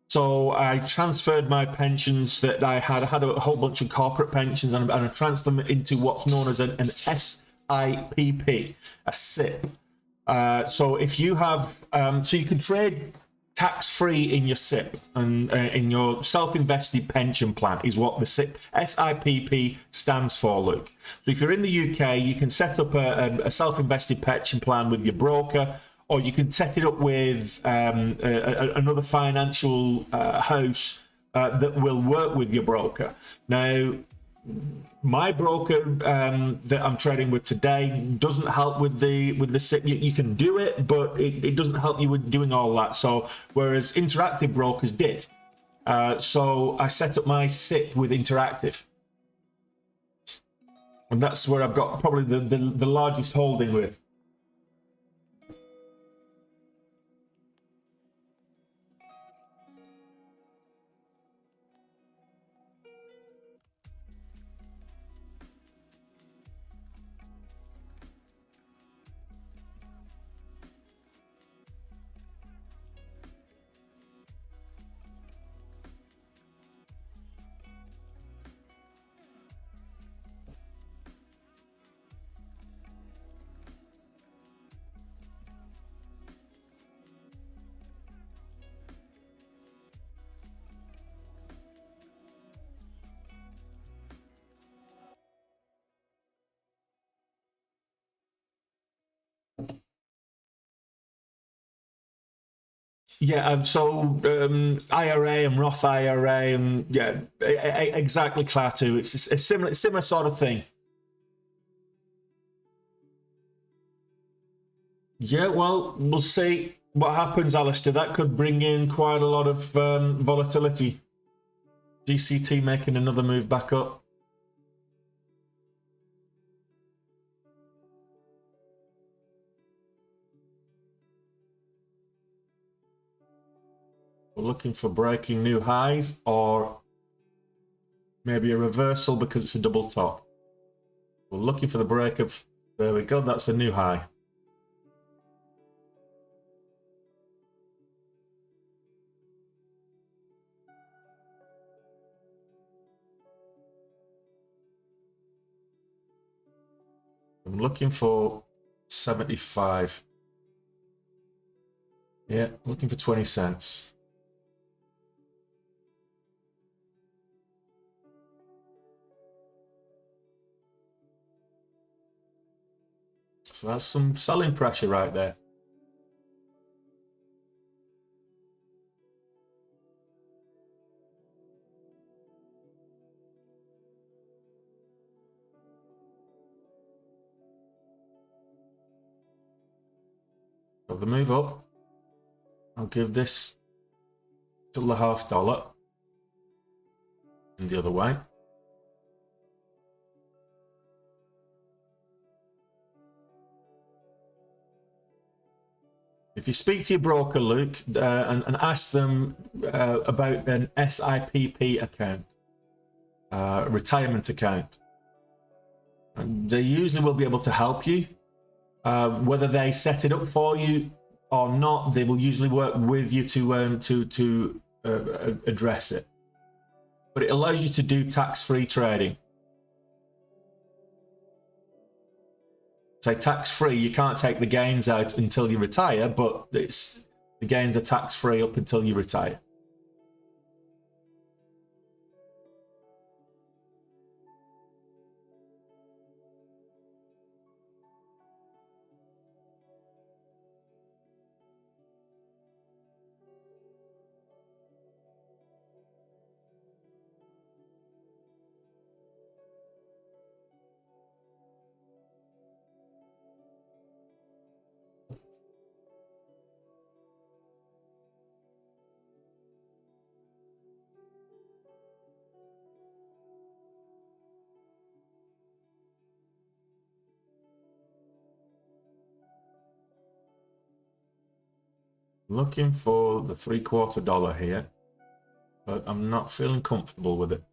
S1: So I transferred my pensions that I had. I had a whole bunch of corporate pensions, and I transferred them into what's known as an SIPP, a SIP. So if you have, so you can trade tax-free in your SIP, and in your self-invested pension plan is what the SIPP stands for, Luke. So if you're in the UK, you can set up a self-invested pension plan with your broker, or you can set it up with another financial house that will work with your broker. Now, my broker that I'm trading with today doesn't help with the SIP. You can do it, but it doesn't help you with doing all that. So whereas Interactive brokers did, so I set up my SIP with Interactive, and that's where I've got probably the largest holding with. Yeah, so IRA and Roth IRA, and yeah, exactly, Klaatu. It's a similar sort of thing. Yeah, well, we'll see what happens, Alistair. That could bring in quite a lot of volatility. DCT making another move back up. We're looking for breaking new highs, or maybe a reversal because it's a double top. We're looking for the break of, there we go, that's a new high. I'm looking for 75. Yeah, looking for 20 cents. So that's some selling pressure right there. Got the move up. I'll give this till the $0.50 and the other way. If you speak to your broker, Luke, and ask them about an SIPP account, retirement account, and they usually will be able to help you. Whether they set it up for you or not, they will usually work with you to address it. But it allows you to do tax-free trading. Say tax-free, you can't take the gains out until you retire, but the gains are tax-free up until you retire. Looking for the $0.75 here, but I'm not feeling comfortable with it.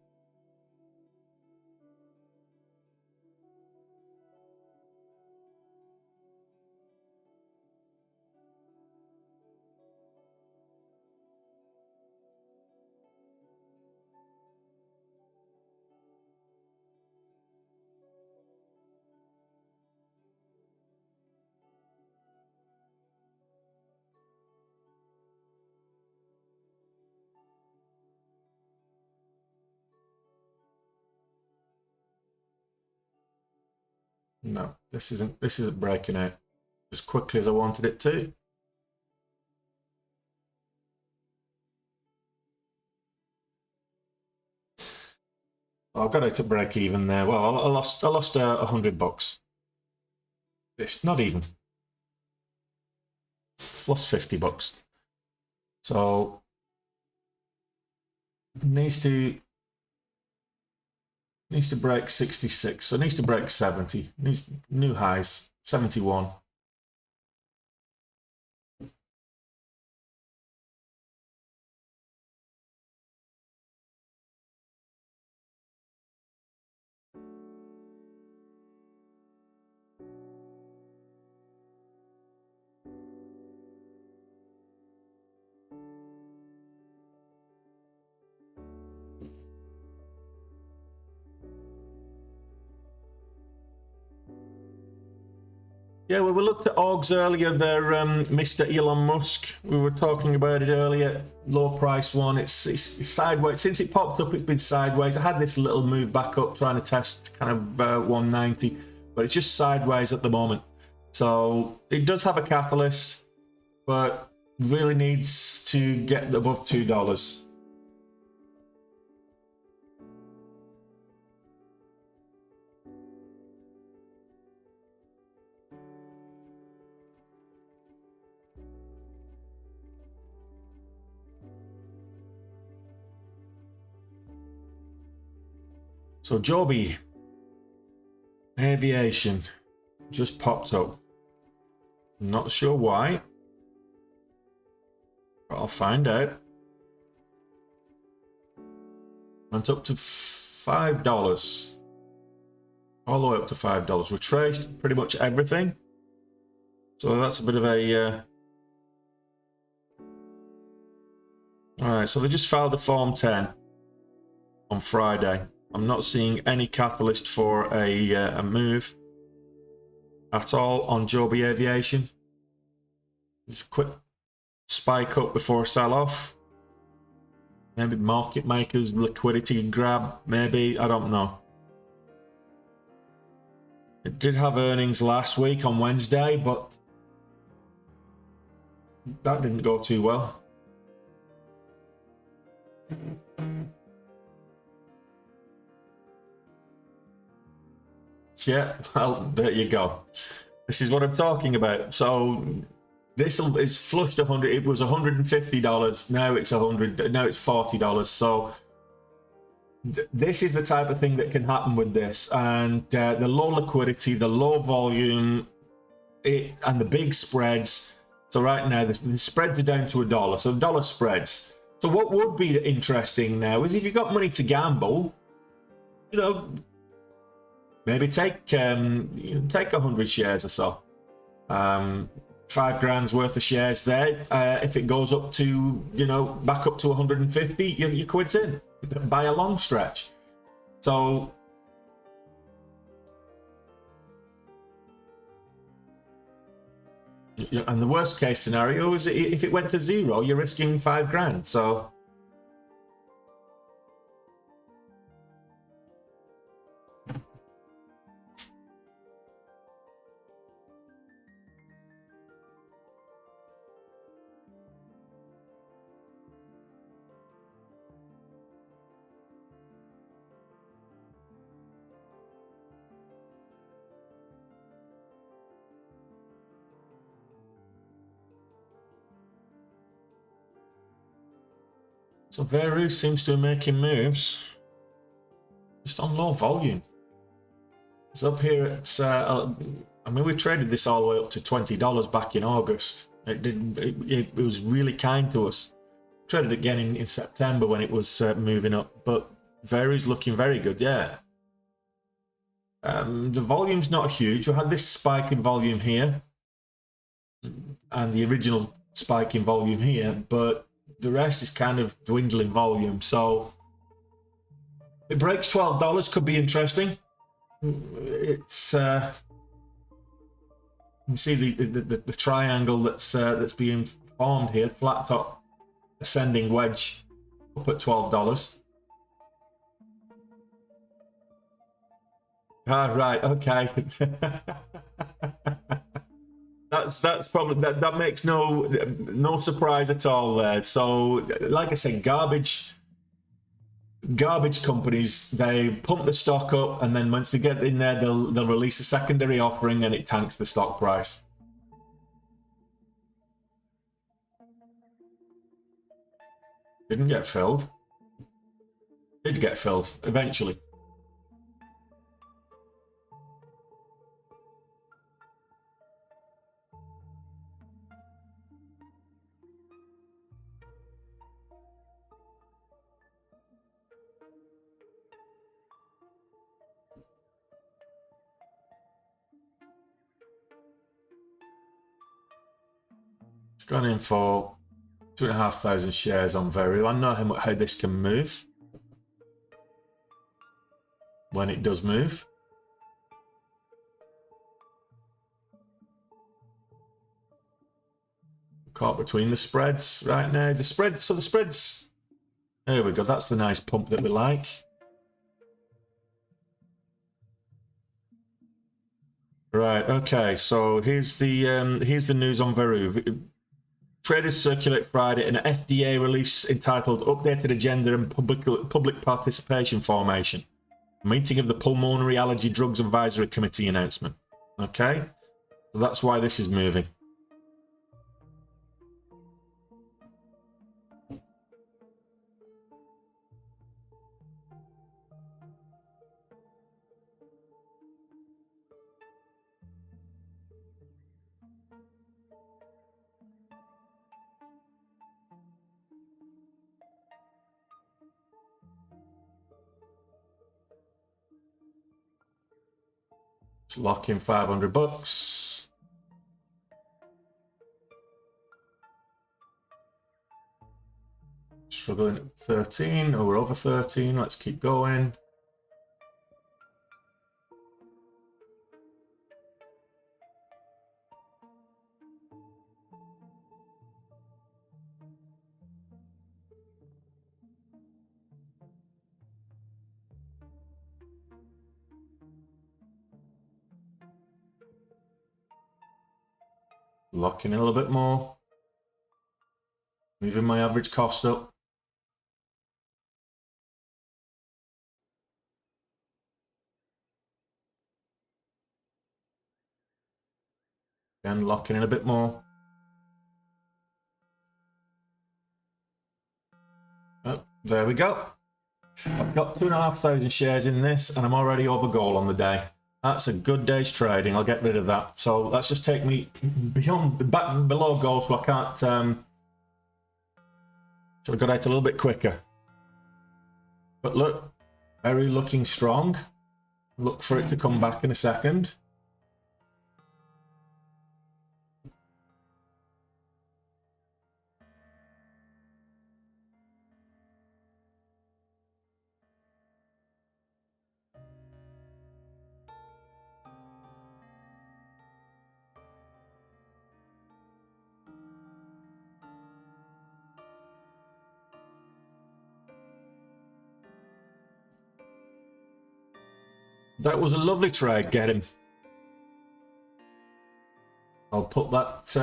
S1: No, this isn't breaking out as quickly as I wanted it to. I got it to break even there. Well, I lost $100. It's not even. Lost $50. So needs to break 66. So it needs to break 70. Needs new highs 71. Yeah, well, we looked at orgs earlier. They're Mr. Elon Musk. We were talking about it earlier. Low price one. It's sideways. Since it popped up, it's been sideways. I had this little move back up trying to test kind of 190, but it's just sideways at the moment. So it does have a catalyst, but really needs to get above $2. So Joby Aviation just popped up. Not sure why, but I'll find out. Went up to $5. All the way up to $5. Retraced pretty much everything. So that's a bit of a... Alright, so they just filed a Form 10 on Friday. I'm not seeing any catalyst for a move at all on Joby Aviation. Just a quick spike up before a sell-off. Maybe market makers, liquidity grab, maybe, I don't know. It did have earnings last week on Wednesday, but that didn't go too well. Yeah, well, there you go. This is what I'm talking about. So this is flushed 100. It was $150. Now it's 100. Now it's $40. So this is the type of thing that can happen with this. And the low liquidity, the low volume, and the big spreads. So right now the spreads are down to $1. So dollar spreads. So what would be interesting now is if you've got money to gamble, you know, maybe take 100 shares or so. 5 grand's worth of shares there. If it goes up to, you know, back up to 150, your quid's in by a long stretch. So and the worst case scenario is if it went to zero, you're risking 5 grand. So Veru seems to be making moves just on low volume. It's up here at, I mean, we traded this all the way up to $20 back in August. It was really kind to us. Traded again in September when it was moving up, but Veru's looking very good, yeah. The volume's not huge. We had this spike in volume here and the original spike in volume here, but the rest is kind of dwindling volume. So it breaks $12, could be interesting. It's you see the triangle that's being formed here, flat top ascending wedge up at $12. Ah, right, okay. That's probably that makes no surprise at all there. So like I said, garbage garbage companies, they pump the stock up, and then once they get in there, they'll release a secondary offering, and it tanks the stock price. Didn't get filled. Did get filled eventually. It's gone in for 2,500 shares on Veru. I know how this can move when it does move. Caught between the spreads right now. The spreads, there we go. That's the nice pump that we like. Right, okay, so here's the news on Veru. Traders circulate Friday an FDA release entitled Updated Agenda and Public Participation Formation. Meeting of the Pulmonary Allergy Drugs Advisory Committee announcement. Okay, so that's why this is moving. Let's lock in 500 bucks. Struggling at 13. Oh, we're over 13. Let's keep going. Locking in a little bit more. Moving my average cost up. And locking in a bit more. Oh, there we go. I've got 2,500 shares in this, and I'm already over goal on the day. That's a good day's trading. I'll get rid of that. So let's just take me back below goal, so I can't. Should have got out a little bit quicker. But look, very looking strong. Look for it to come back in a second. That was a lovely trade, get him. I'll put that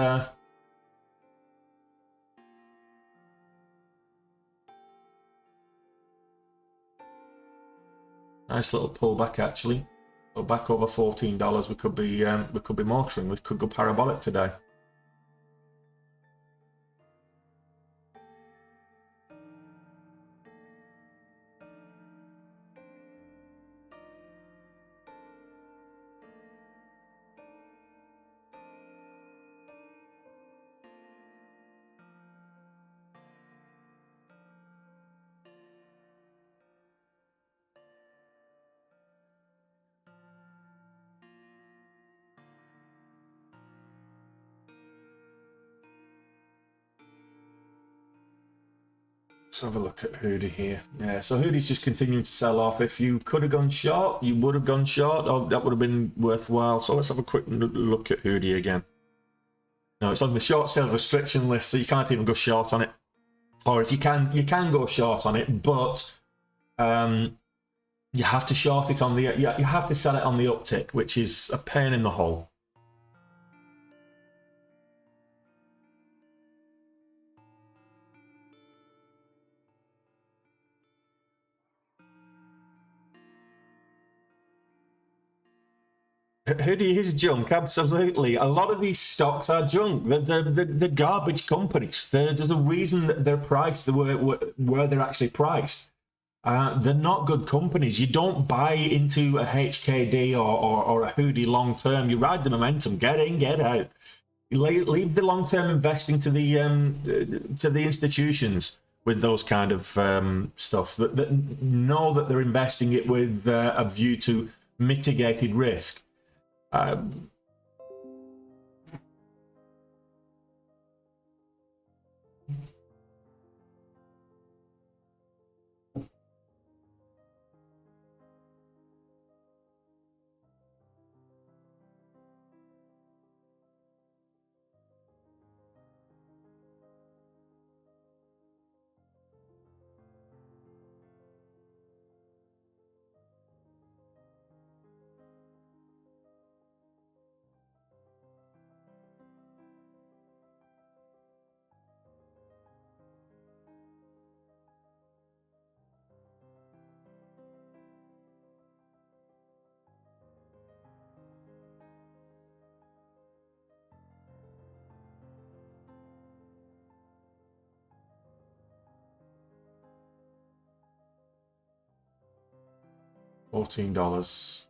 S1: nice little pullback actually. So back over $14. We could be motoring. We could go parabolic today. Let's have a look at Hudi here. Yeah, so Hudi's just continuing to sell off. If you could have gone short, you would have gone short. Oh, that would have been worthwhile. So let's have a quick look at Hudi again. No, it's on the short sale restriction list, so you can't even go short on it. Or if you can go short on it, but you have to short it on the. You have to sell it on the uptick, which is a pain in the hole. Hudi is junk, absolutely. A lot of these stocks are junk. They're garbage companies. There's a reason that they're priced where they're actually priced. They're not good companies. You don't buy into a HKD or a Hudi long term. You ride the momentum. Get in, get out. Leave the long term investing to the institutions with those kind of stuff that know that they're investing it with a view to mitigated risk. $14.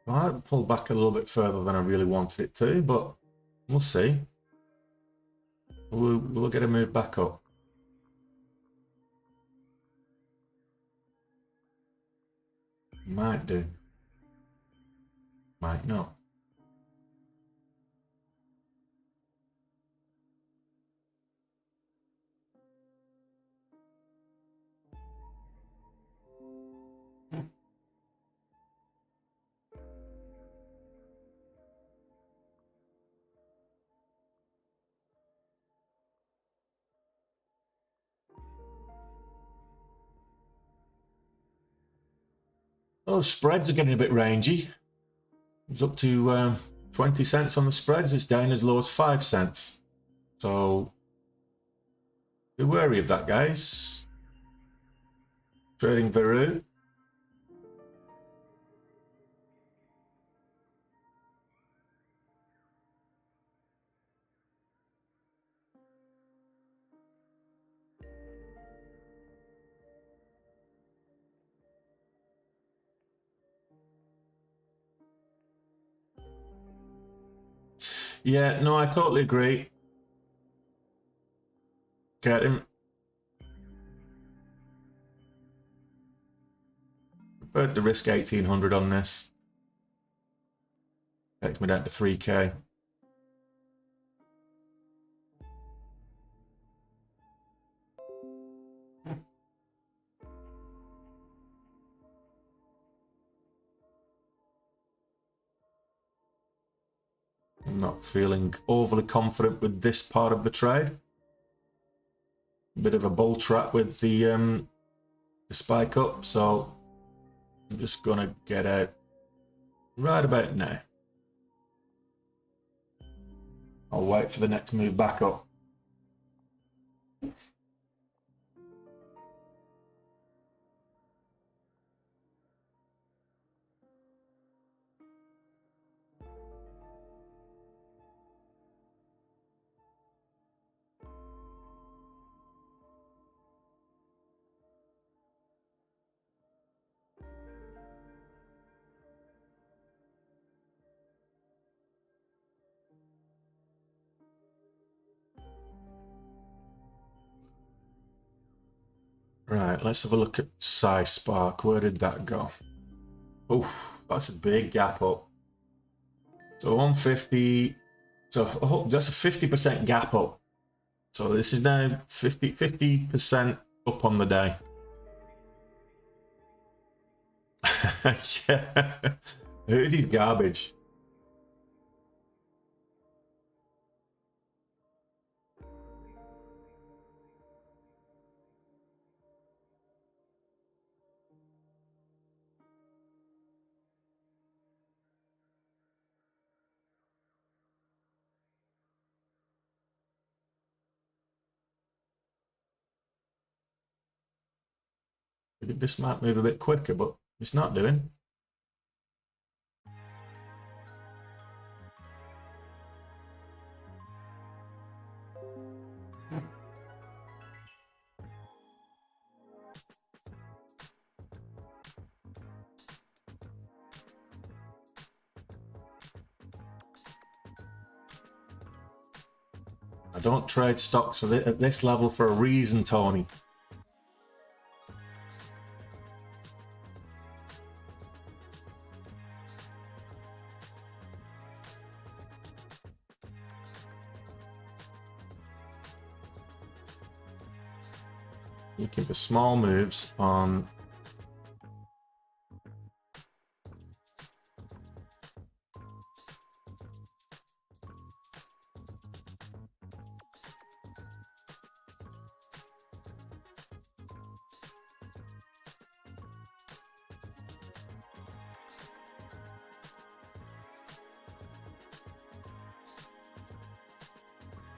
S1: Right, pulled back a little bit further than I really wanted it to, but we'll see. We'll get a move back up. Might do. Might not. Oh, spreads are getting a bit rangy. It's up to 20 cents on the spreads. It's down as low as 5 cents. So be wary of that, guys. Trading Veru. Yeah, no, I totally agree. Get him. Prepared to risk 1800 on this. Takes me down to 3k. I'm not feeling overly confident with this part of the trade. A bit of a bull trap with the spike up, so I'm just gonna get out right about now. I'll wait for the next move back up. Right, let's have a look at Spark. Where did that go? Oof, that's a big gap up. So 150, so that's a 50% gap up. So this is now 50% up on the day. Yeah, Hudi's garbage. This might move a bit quicker, but it's not doing. I don't trade stocks at this level for a reason, Tony. Looking for small moves on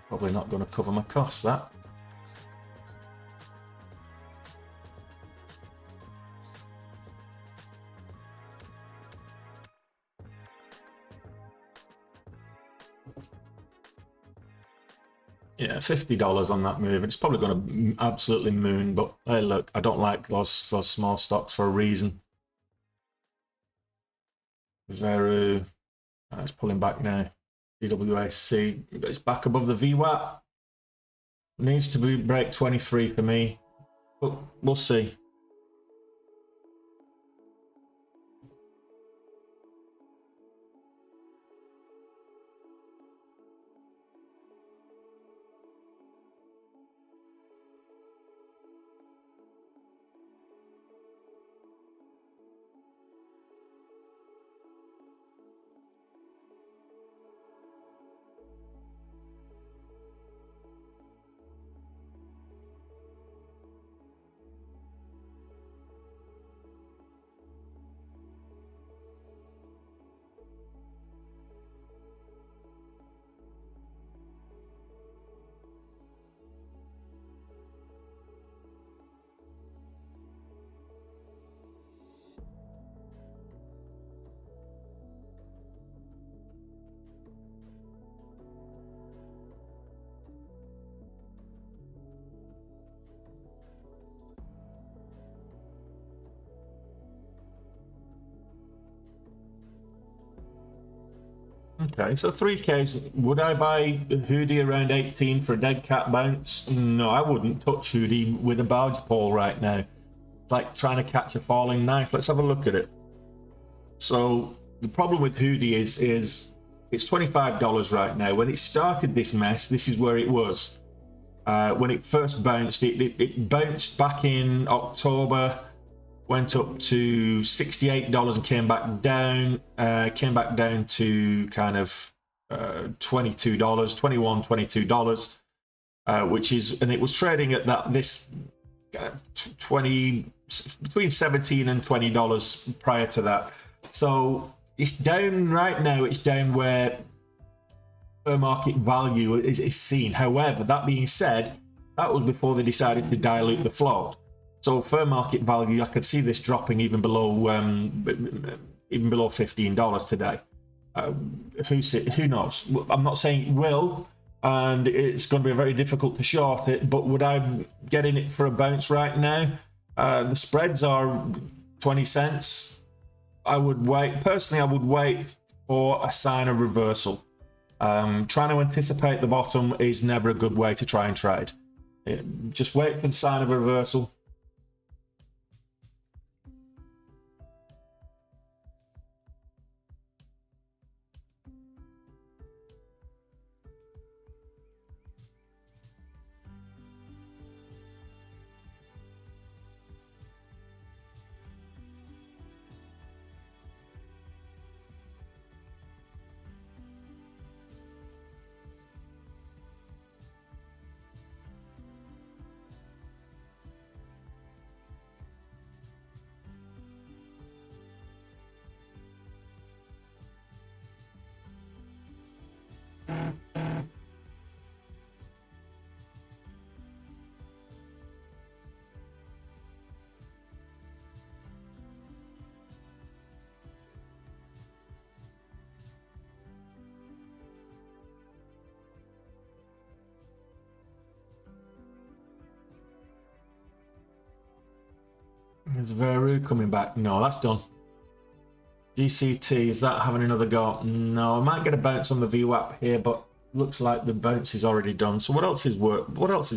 S1: probably not going to cover my costs, that. Yeah, $50 on that move. It's probably going to absolutely moon, but hey, look, I don't like those small stocks for a reason. Veru, it's pulling back now. DWAC, it's back above the VWAP. Needs to break 23 for me, but we'll see. Okay, so 3Ks. Would I buy Hudi around 18 for a dead cat bounce? No, I wouldn't touch Hudi with a barge pole right now. It's like trying to catch a falling knife. Let's have a look at it. So the problem with Hudi is it's $25 right now. When it started this mess, this is where it was. When it first bounced, it bounced back in October, went up to $68 and came back down to kind of $22, $22, which is, and it was trading at this 20, between $17 and $20 prior to that. So it's down right now. It's down where fair market value is seen. However, that being said, that was before they decided to dilute the float. So fair market value, I could see this dropping even below $15 today. Who knows? I'm not saying it will, and it's going to be very difficult to short it. But would I get in it for a bounce right now? The spreads are 20 cents. I would wait. Personally, I would wait for a sign of reversal. Trying to anticipate the bottom is never a good way to try and trade. Just wait for the sign of reversal. Is Veru coming back? No, that's done. GCT, is that having another go? No, I might get a bounce on the VWAP here, but looks like the bounce is already done. So what else is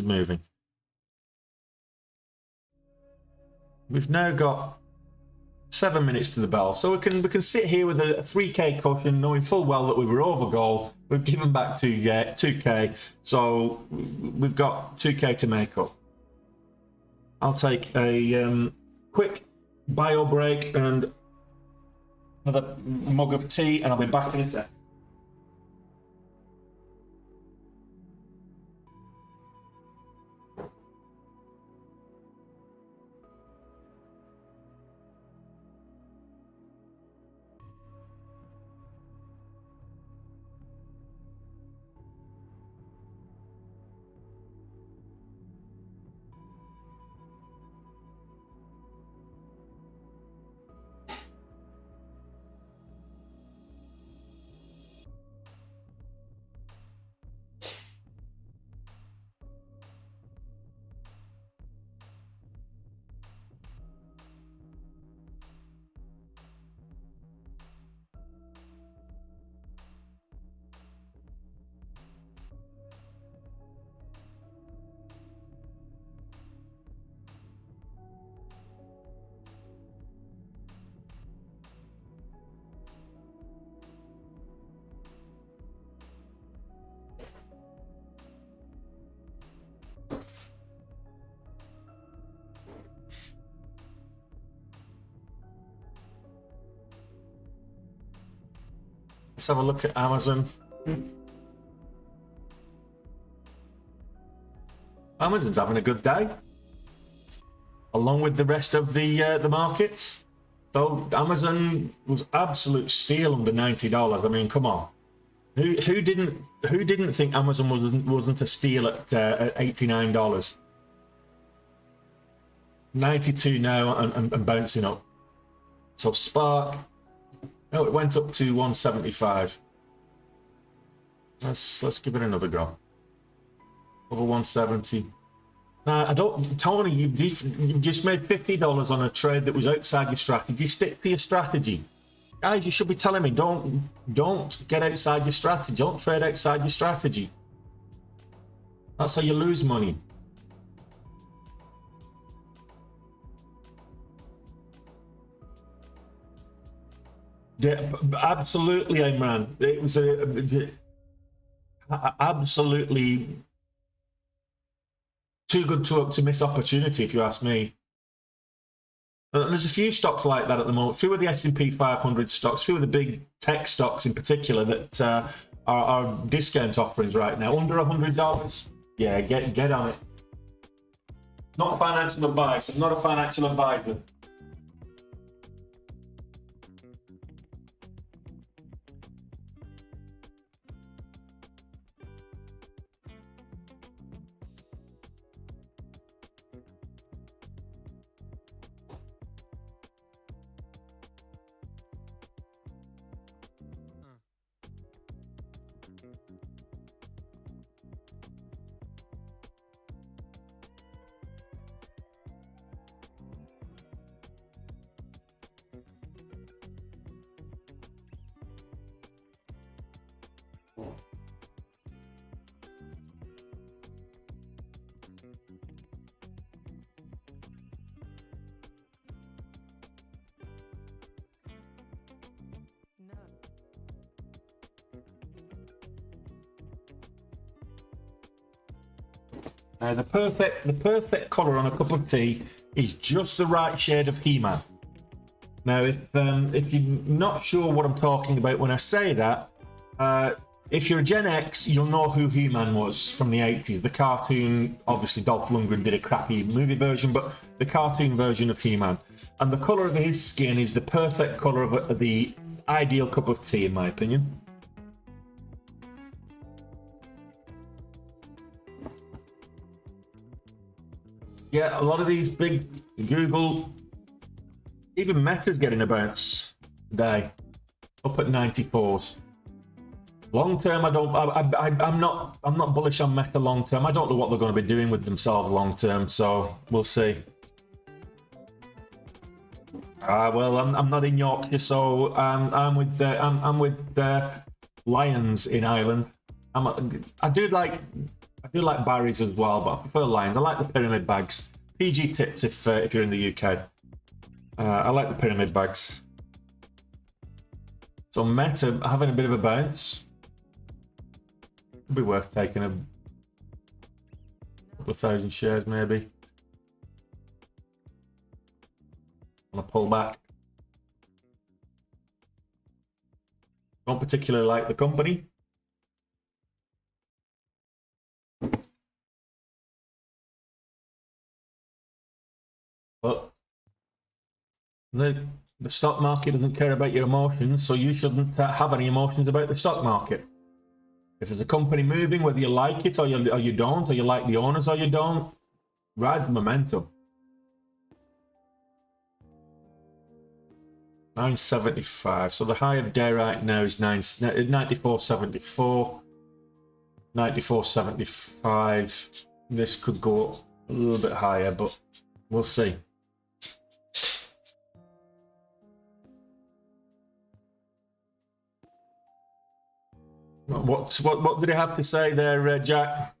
S1: moving? We've now got 7 minutes to the bell, so we can sit here with a 3k cushion, knowing full well that we were over goal. We've given back 2k, so we've got 2k to make up. I'll take a quick bio break and another mug of tea, and I'll be back in a sec. Let's have a look at Amazon. Amazon's having a good day, along with the rest of the markets. So Amazon was absolute steal under $90. I mean, come on, who didn't think Amazon wasn't a steal at $89? 92 now and bouncing up. So Spark. Oh, it went up to 175. Let's give it another go. Over 170. Now, I don't, Tony. You just made $50 on a trade that was outside your strategy. Stick to your strategy, guys. You should be telling me don't get outside your strategy. Don't trade outside your strategy. That's how you lose money. Yeah, absolutely, Imran. It was absolutely too good to miss opportunity, if you ask me. And there's a few stocks like that at the moment. A few of the S&P 500 stocks, a few of the big tech stocks in particular that are discount offerings right now, under $100. Yeah, get on it. Not a financial advice. I'm not a financial advisor. Now the perfect colour on a cup of tea is just the right shade of He-Man. Now if you're not sure what I'm talking about when I say that, if you're a Gen X, you'll know who He-Man was from the 80s. The cartoon, obviously Dolph Lundgren did a crappy movie version, but the cartoon version of He-Man. And the colour of his skin is the perfect colour of the ideal cup of tea, in my opinion. Yeah, a lot of these big Google, even Meta's getting a bounce today, up at 94s. Long term, I'm not bullish on Meta long term. I don't know what they're going to be doing with themselves long term, so we'll see. Well, I'm not in Yorkshire, so I'm with Lions in Ireland. I do like Barry's as well, but I prefer Lions. I like the pyramid bags. PG tips if you're in the UK. I like the pyramid bags. So Meta having a bit of a bounce. Could be worth taking a couple of thousand shares maybe. On a pullback. Don't particularly like the company. But the stock market doesn't care about your emotions, so you shouldn't have any emotions about the stock market. If there's a company moving, whether you like it or you don't, or you like the owners or you don't, ride the momentum. 975. So the high of day right now is 94.74. 94.75. This could go a little bit higher, but we'll see. What did he have to say there, Jack?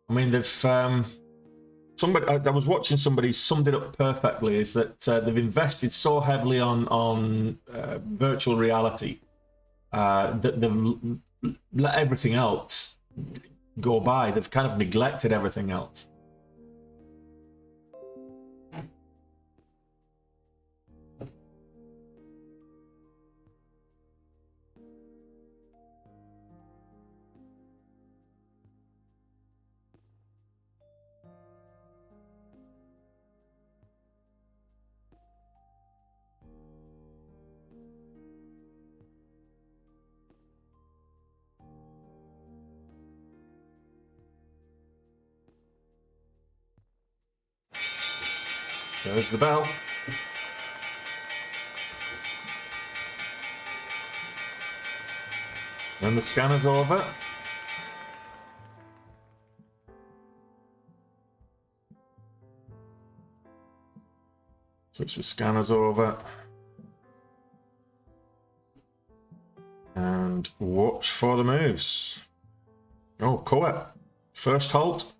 S1: I mean, they've somebody I was watching, somebody summed it up perfectly. Is that they've invested so heavily on virtual reality that they've let everything else go by. They've kind of neglected everything else. There's the bell. And the scanner's over. Switch the scanners over. And watch for the moves. Oh, Coet. First halt.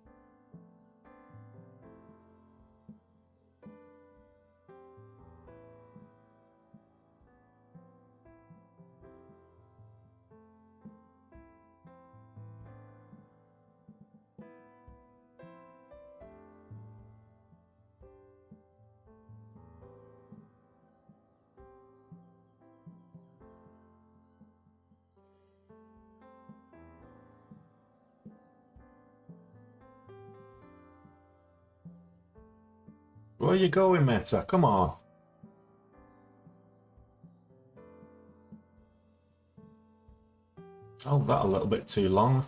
S1: Where are you going, Meta? Come on. Oh, that a little bit too long.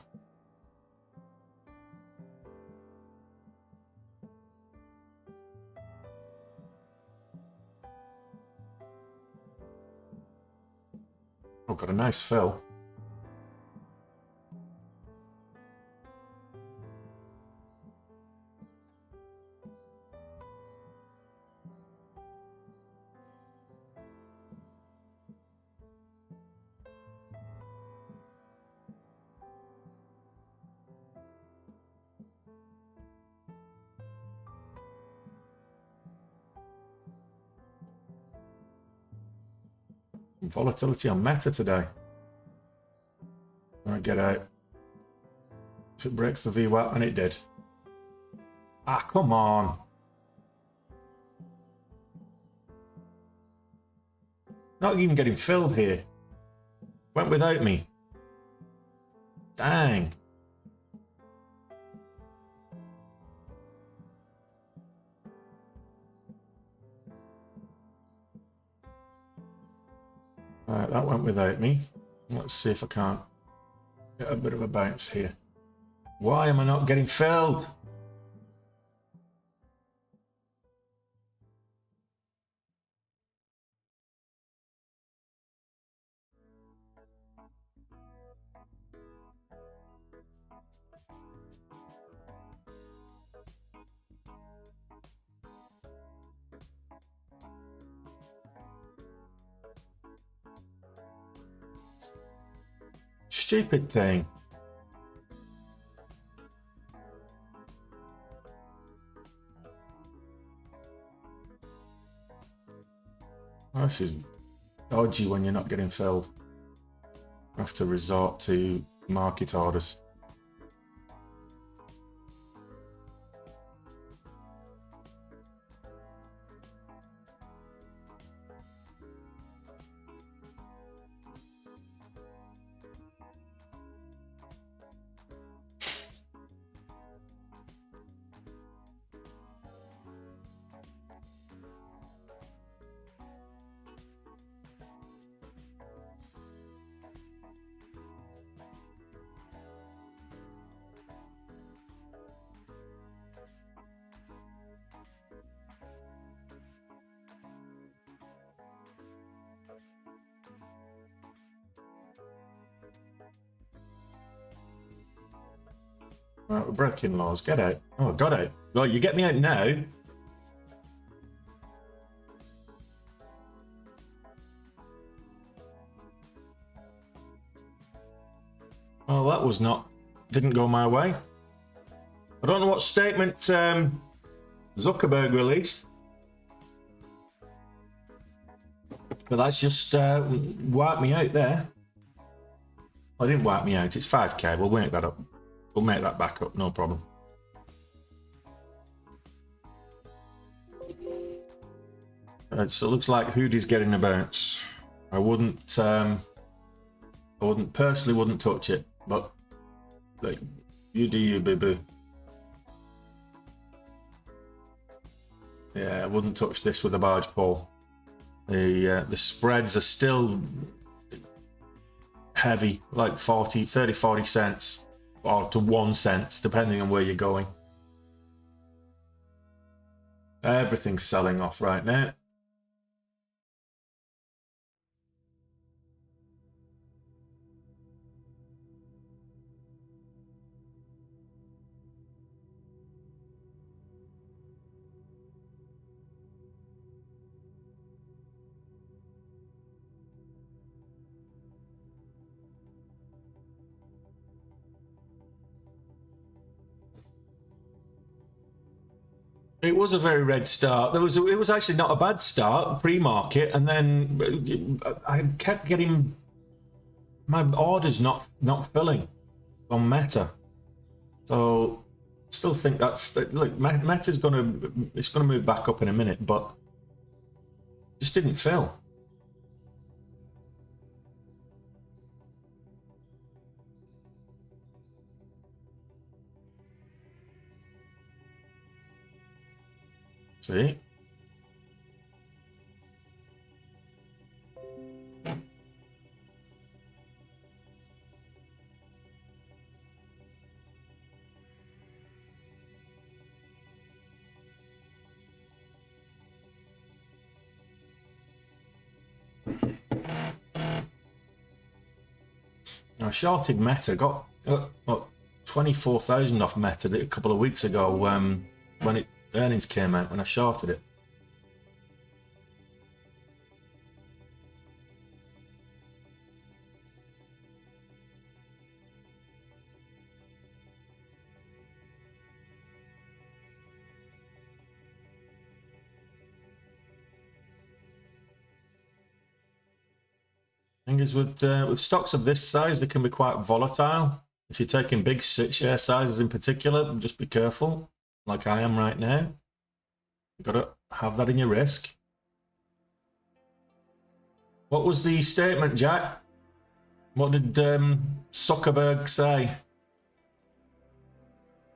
S1: Oh, got a nice fill. Volatility on Meta today. All right, get out. If it breaks the VWAP, and it did. Ah, come on. Not even getting filled here. Went without me. Dang. Alright, that went without me. Let's see if I can't get a bit of a bounce here. Why am I not getting filled? stupid thing. Oh, this is dodgy when you're not getting filled. You have to resort to market orders. Right, we're breaking laws. Get out. Oh, got out. Well, you get me out now. Well, that was not... didn't go my way. I don't know what statement Zuckerberg released. But that's just wiped me out there. I didn't wipe me out. It's 5k. We'll make that up. We'll make that back up. No problem. So it looks like Hudi's getting a bounce. I wouldn't personally wouldn't touch it, but like, you do you, boo-boo. Yeah, I wouldn't touch this with a barge pole. The spreads are still heavy, like 30, 40 cents, or to 1 cent, depending on where you're going. Everything's selling off right now. It was a very red start. It was actually not a bad start pre-market, and then I kept getting my orders not filling on Meta. So still think that's look, Meta's gonna move back up in a minute, but just didn't fill. See? I shorted Meta, got 24,000 off Meta a couple of weeks ago when earnings came out, when I shorted it. Thing is, with stocks of this size, they can be quite volatile. If you're taking big share sizes in particular, just be careful, like I am right now. You've got to have that in your risk. What was the statement, Jack? What did Zuckerberg say?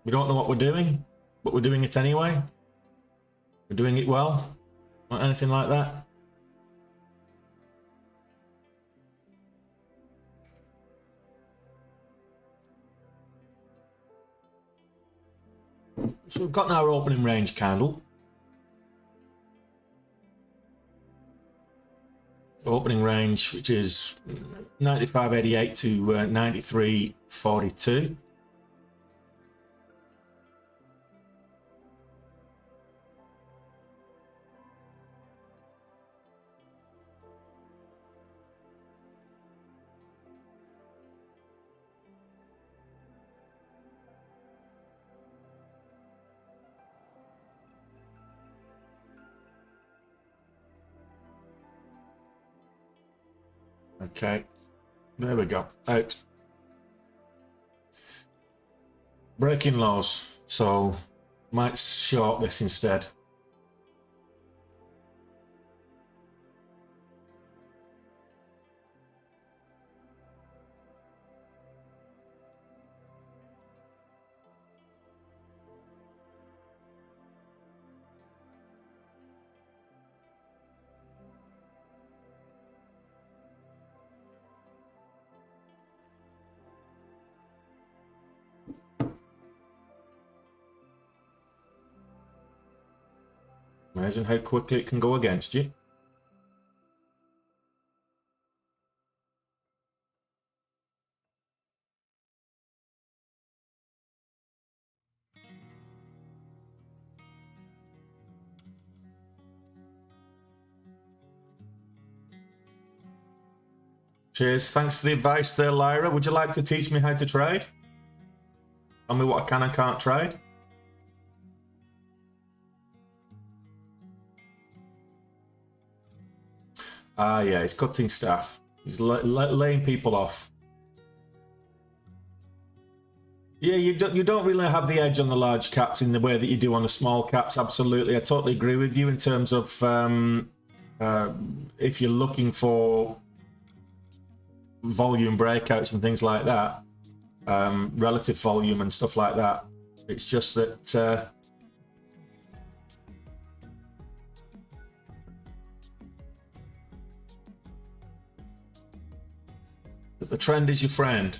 S1: We don't know what we're doing, but we're doing it anyway. We're doing it well. Or anything like that? So we've got our opening range candle. Opening range, which is 95.88 to 93.42. Okay, there we go. Out. Breaking lows, so might short this instead. Amazing how quickly it can go against you. Cheers. Thanks for the advice there, Lyra. Would you like to teach me how to trade? Tell me what I can and can't trade. Ah, yeah, he's cutting staff. He's laying people off. Yeah, you don't really have the edge on the large caps in the way that you do on the small caps. Absolutely, I totally agree with you in terms of if you're looking for volume breakouts and things like that, relative volume and stuff like that. It's just that the trend is your friend.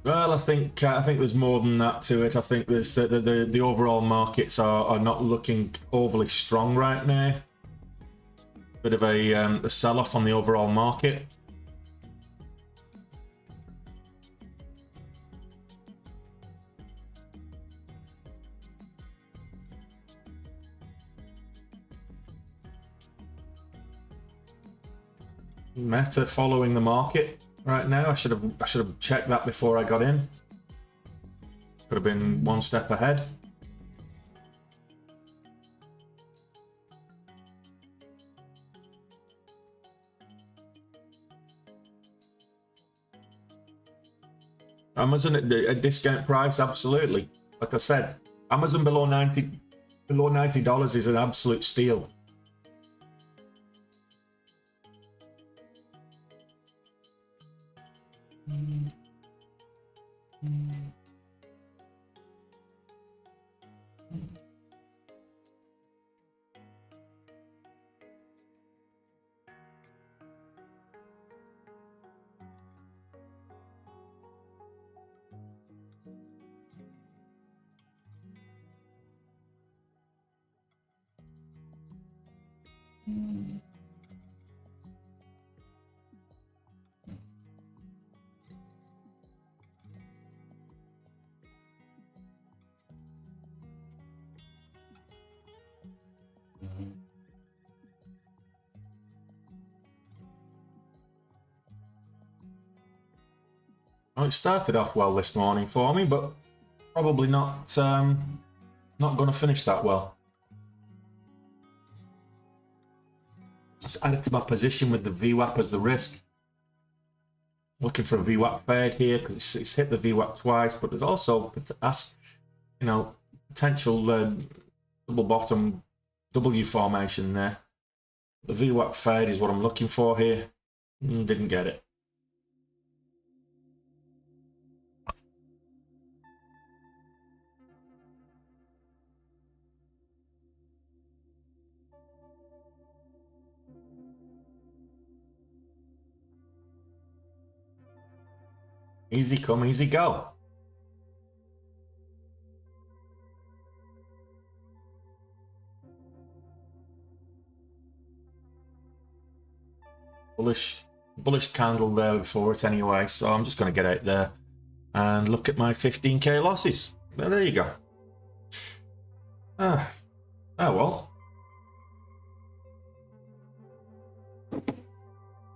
S1: Well, I think there's more than that to it. I think there's the overall markets are not looking overly strong right now. Bit of a sell-off on the overall market. Meta following the market right now. I should have checked that before I got in. Could have been one step ahead. Amazon at a discount price, absolutely. Like I said, Amazon below $90 is an absolute steal. Well, it started off well this morning for me, but probably not going to finish that well. Just added to my position with the VWAP as the risk. Looking for a VWAP fade here because it's hit the VWAP twice, but there's also potential double bottom W formation there. The VWAP fade is what I'm looking for here. Didn't get it. Easy come, easy go. Bullish candle there before it anyway, so I'm just going to get out there and look at my 15k losses. There you go. Oh well.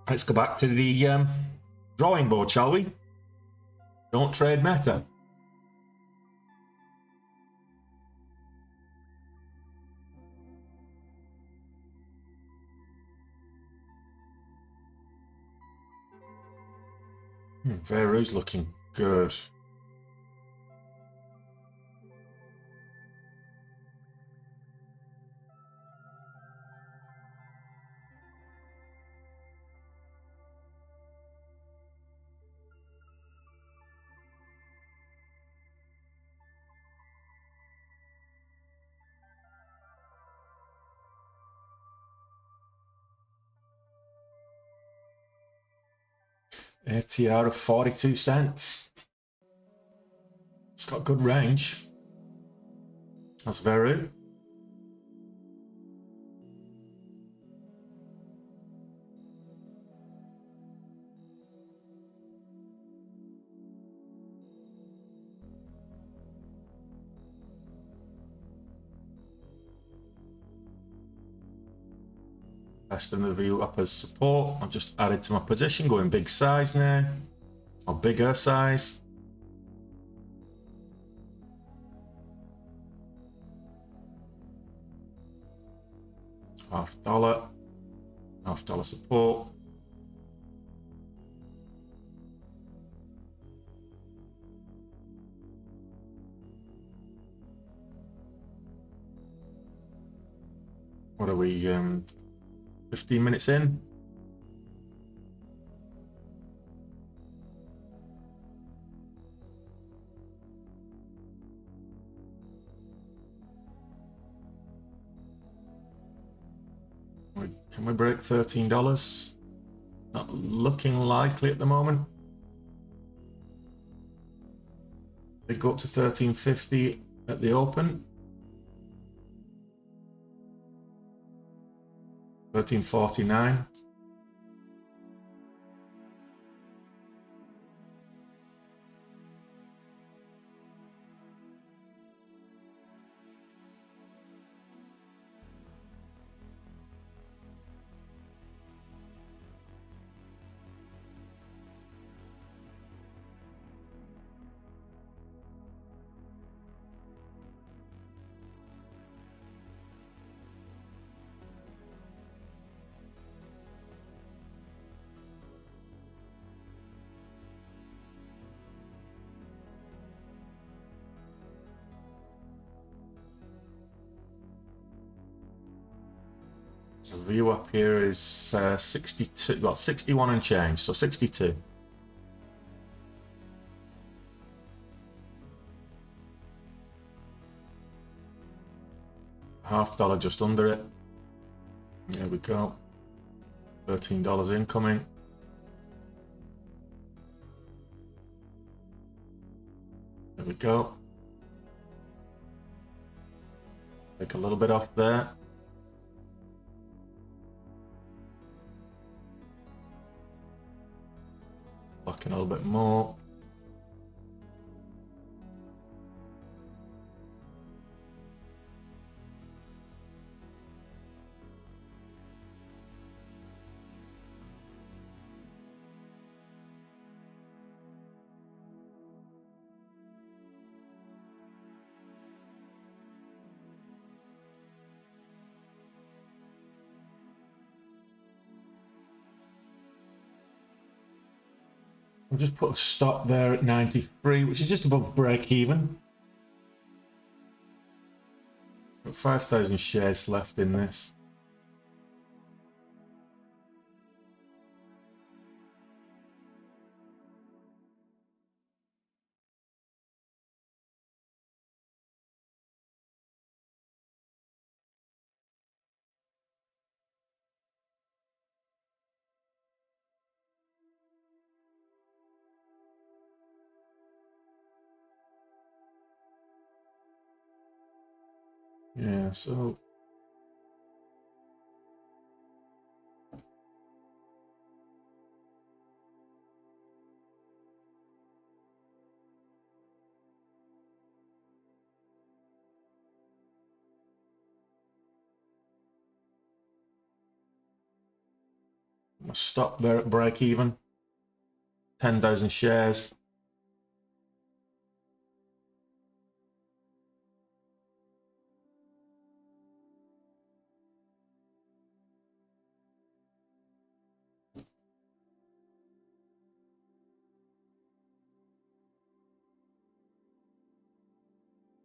S1: Let's go back to the drawing board, shall we? Don't trade Meta. Veru's looking good. ATR of 42 cents. It's got good range. That's Veru. Testing the view up as support. I've just added to my position, going big size now, or bigger size. $half support. What are we, 15 minutes in? Can we break $13? Not looking likely at the moment. They go up to $13.50 at the open. $13.49. The view up here is 62, well, 61 and change, so 62. $half just under it. There we go. $13 incoming. There we go. Take a little bit off there. Locking a little bit more. We'll just put a stop there at 93, which is just above break even. Got 5,000 shares left in this. Yeah, so I'll stop there at break even. 10,000 shares.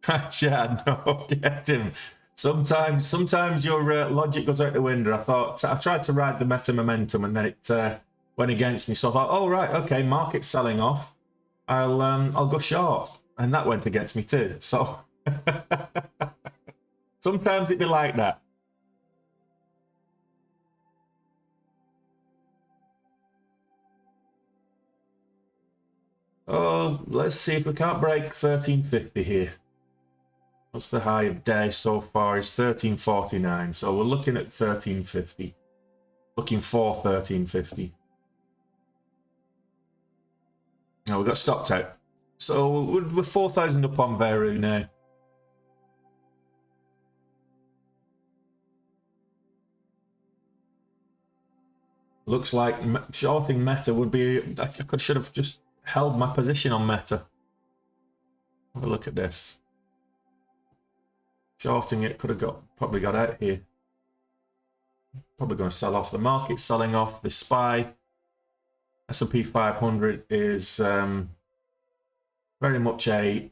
S1: Yeah, no, get him. Sometimes your logic goes out the window. I tried to ride the meta momentum, and then it went against me. So I thought, oh right, okay, market's selling off. I'll go short, and that went against me too. So sometimes it be like that. Oh, let's see if we can't break 1350 here. What's the high of day so far? Is 1349. So we're looking at 1350. Looking for 1350. No, we got stopped out. So we're 4,000 up on Veru now. Looks like shorting Meta would be... I should have just held my position on Meta. Have a look at this. Shorting it could have probably got out here. Probably going to sell off. The market's selling off. The SPY S&P 500 is very much a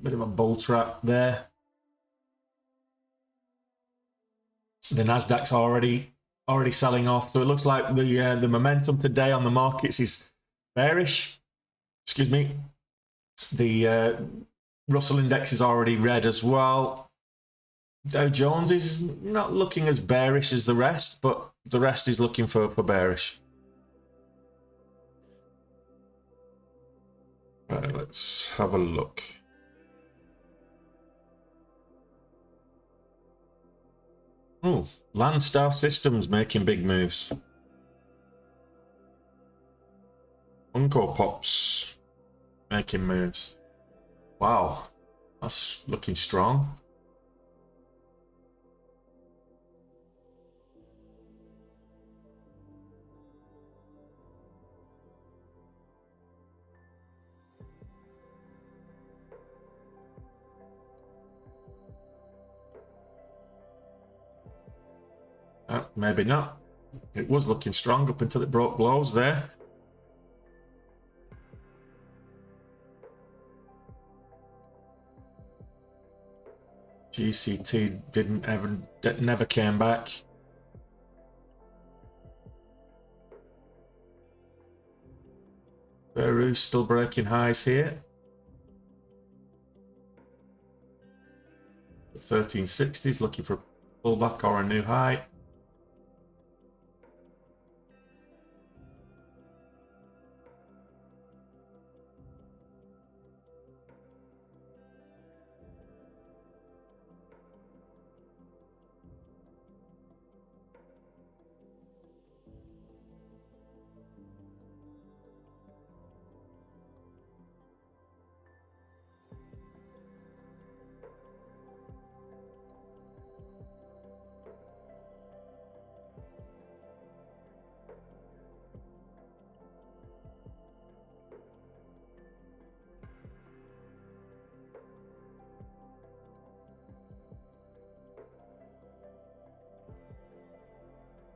S1: bit of a bull trap there. The Nasdaq's already selling off, so it looks like the momentum today on the markets is bearish. Excuse me. The Russell index is already red as well. Dow Jones is not looking as bearish as the rest, but the rest is looking for bearish. Right, let's have a look. Oh, Landstar Systems making big moves. Funko Pops making moves. Wow, that's looking strong. Maybe not. It was looking strong up until it broke lows there. GCT never came back. Veru's still breaking highs here. 1360s looking for a pullback or a new high.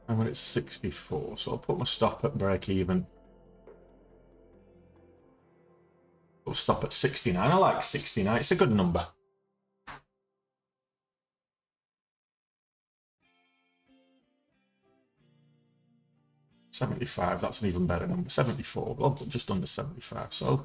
S1: And when it's 64, so I'll put my stop at break even. We'll stop at 69. I like 69. It's a good number. $75, that's an even better number. 74, well, just under 75, so.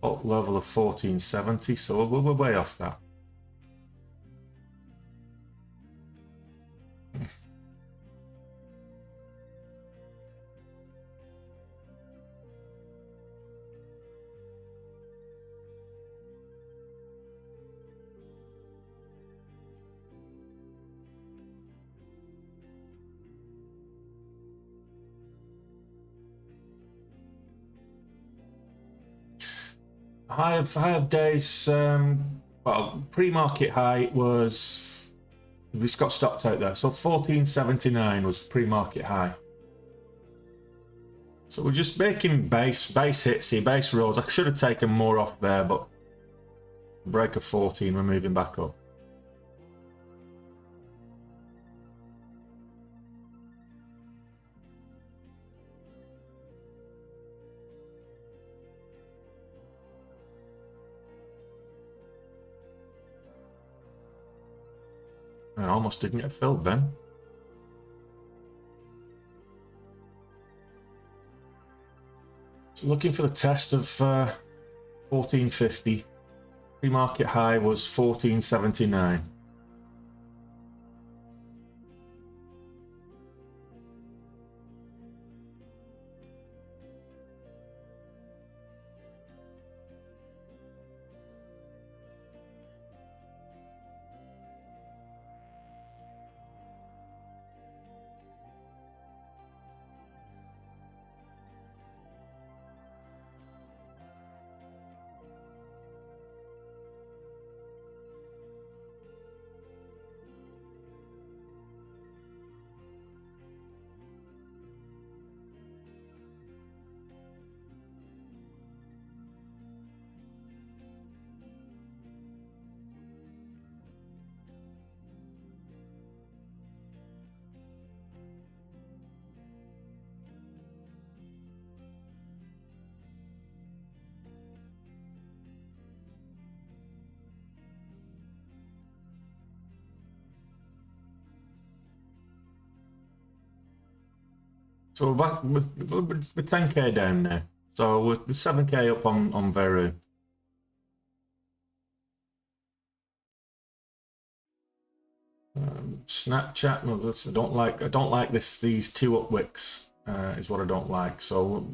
S1: Up level of 1470, so we're way off that. High of days, well, pre-market high was, we just got stopped out there. So 1479 was the pre-market high. So we're just making base hits here, base rolls. I should have taken more off there, but break of 14, we're moving back up. I almost didn't get filled then. So looking for the test of 1450. Pre-market high was 1479. So we're back with 10k down now. So we're 7k up on Veru. Snapchat, no, I don't like these two upwicks is what I don't like. So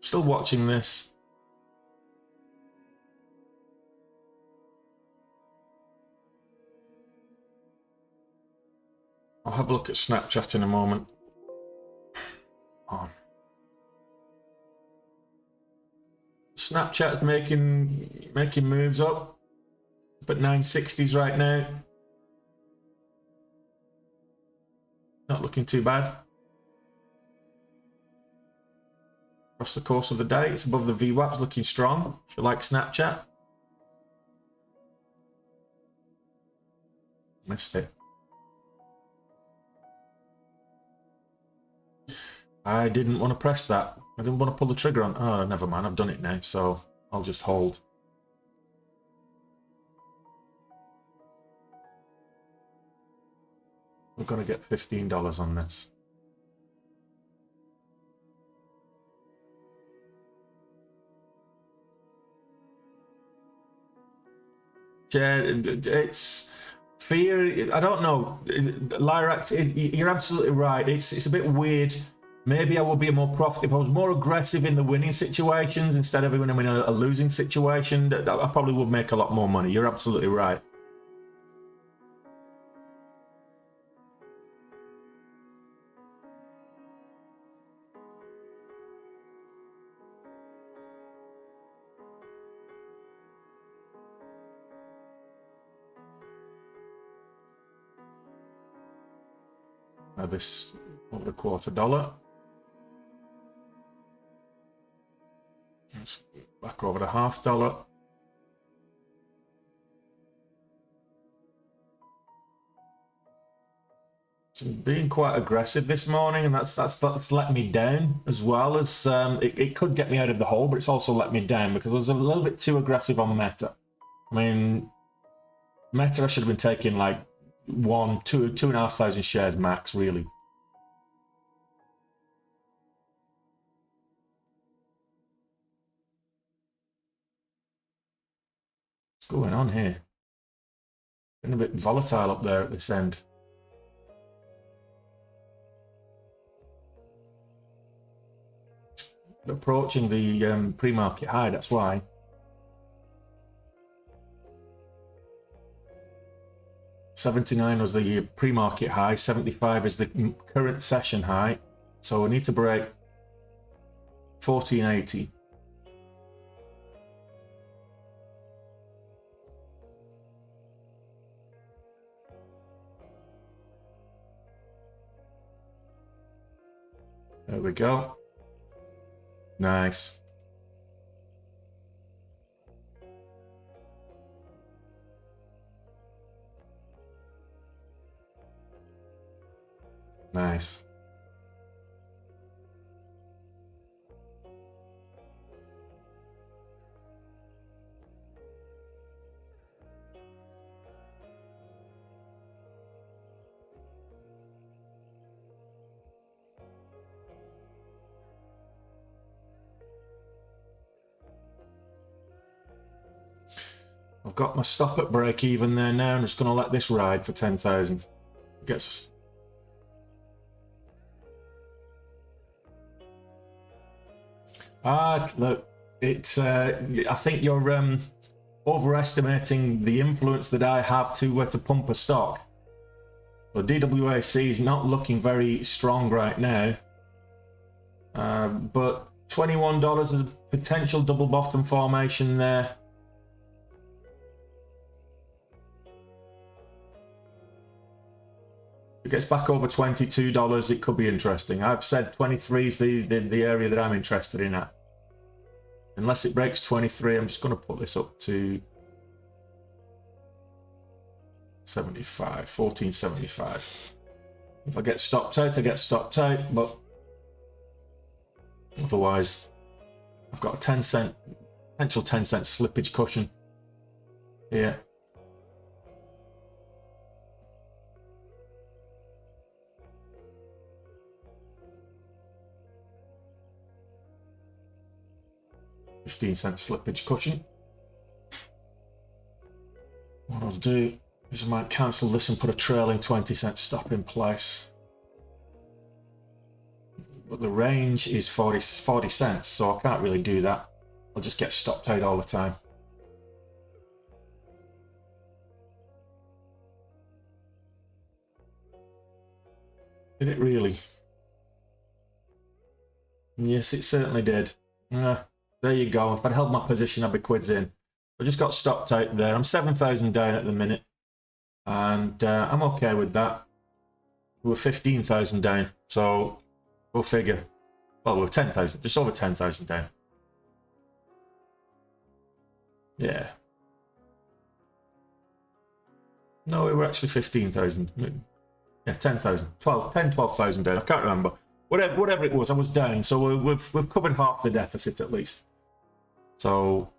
S1: still watching this. I'll have a look at Snapchat in a moment. Oh. Snapchat's making moves up at 960s right now. Not looking too bad. Across the course of the day, it's above the VWAPs, looking strong. If you like Snapchat. Missed it. I didn't want to press that. I didn't want to pull the trigger on. Oh, never mind. I've done it now, so I'll just hold. We're going to get $15 on this. Yeah, it's fear. I don't know. Lyrax, you're absolutely right. It's a bit weird. Maybe I would be more profitable if I was more aggressive in the winning situations instead of when I'm in a losing situation. I probably would make a lot more money. You're absolutely right. Now this over $0.25. Back over to $0.50. So being quite aggressive this morning, and that's let me down as well as it could get me out of the hole, but it's also let me down because I was a little bit too aggressive on Meta. I mean, Meta I should have been taking like 2,500 shares max, really. What's going on here? Been a bit volatile up there at this end. Approaching the pre-market high, that's why. $79 was the pre-market high, 75 is the current session high. So we need to break 1480. There we go. Nice. Nice. I've got my stop at break even there now. I'm just going to let this ride for 10,000. Gets. Look, it's. I think you're overestimating the influence that I have to pump a stock. So DWAC is not looking very strong right now, but $21 is a potential double bottom formation there. If it gets back over $22, it could be interesting. I've said 23 is the area that I'm interested in at. Unless it breaks 23, I'm just going to put this up to 75, 1475. If I get stopped out, I get stopped out, but otherwise I've got a 10-cent, potential 10-cent slippage cushion here. $0.15 slippage cushion. What I'll do is I might cancel this and put a trailing 20-cent stop in place. But the range is 40 cents, so I can't really do that. I'll just get stopped out all the time. Did it really? Yes, it certainly did. There you go. If I'd held my position, I'd be quids in. I just got stopped out there. I'm 7,000 down at the minute, and I'm okay with that. We're 15,000 down, so we'll figure. Well, we're 10,000, just over 10,000 down. Yeah. No, we were actually 15,000. Yeah, 10,000, 12,000 down. I can't remember. Whatever it was, I was down. So we've covered half the deficit at least. So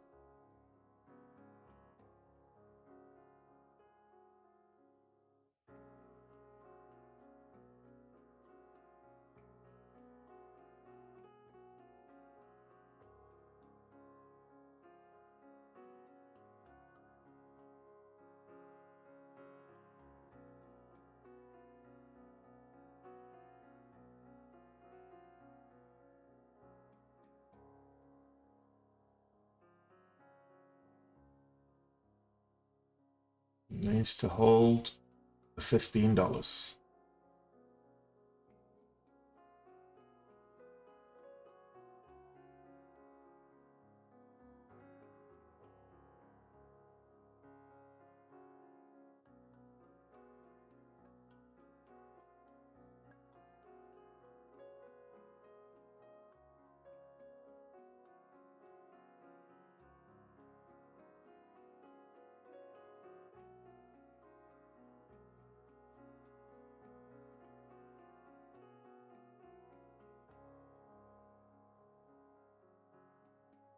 S1: needs to hold the $15.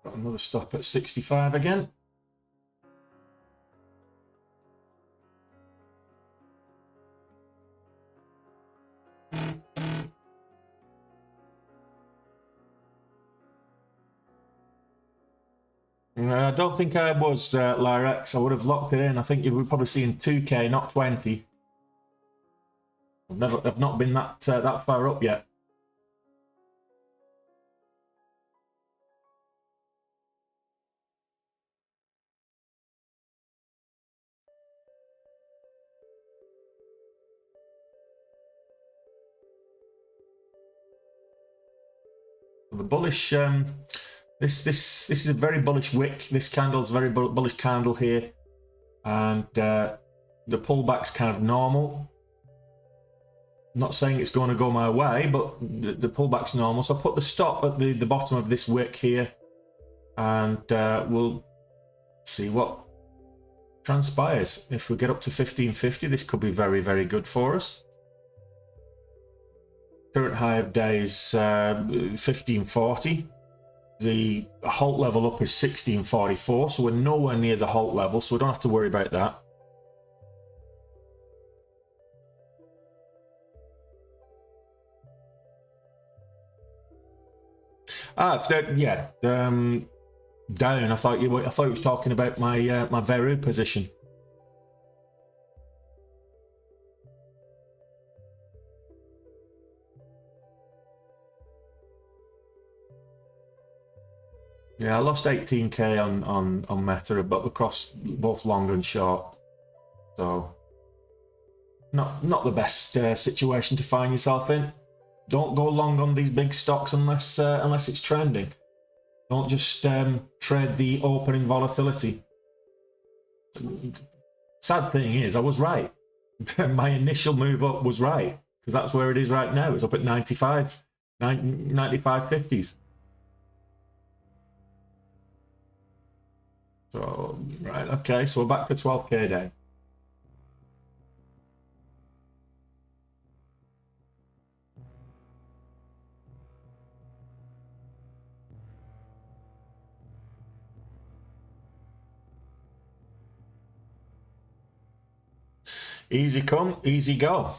S1: Got another stop at 65 again. I don't think I was Lyrex. I would have locked it in. I think you were probably seeing 2K, not 20. I've not been that far up yet. The bullish, this is a very bullish wick. This candle is a very bullish candle here, and the pullback's kind of normal. I'm not saying it's going to go my way, but the pullback's normal. So I put the stop at the bottom of this wick here, and we'll see what transpires. If we get up to 1550, this could be very, very good for us. Current high of day is 1540. The halt level up is 1644, so we're nowhere near the halt level, so we don't have to worry about that. Yeah. Down. I thought you was talking about my my Veru position. Yeah, I lost 18k on Meta, but across both long and short. So not the best situation to find yourself in. Don't go long on these big stocks unless unless it's trending. Don't just trade the opening volatility. Sad thing is, I was right. My initial move up was right, because that's where it is right now. It's up at 95, 95.50s. So, right, okay, so we're back to 12k down. Easy come, easy go.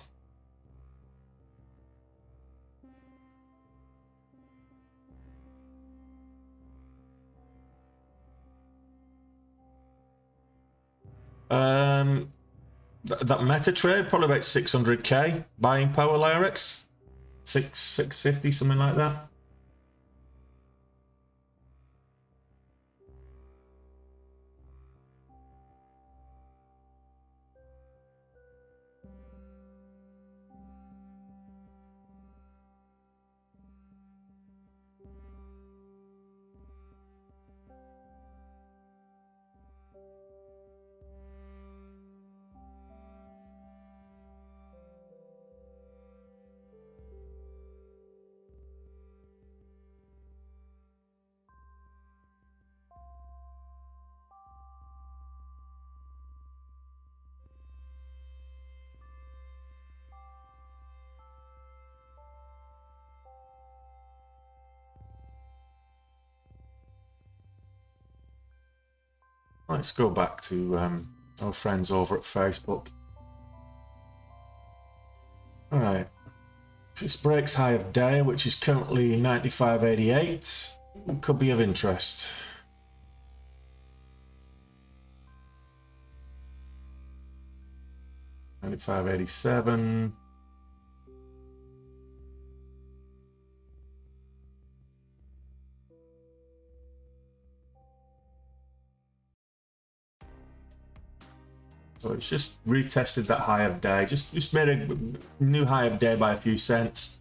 S1: That Meta trade, probably about 600k buying power lyrics, 650, something like that. Let's go back to our friends over at Facebook. All right. If this breaks high of day, which is currently 95.88, could be of interest. $95.87. So it's just retested that high of day, just made a new high of day by a few cents.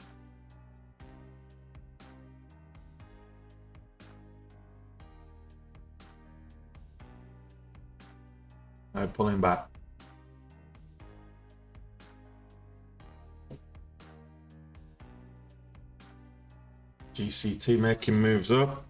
S1: Now pulling back. GCT making moves up.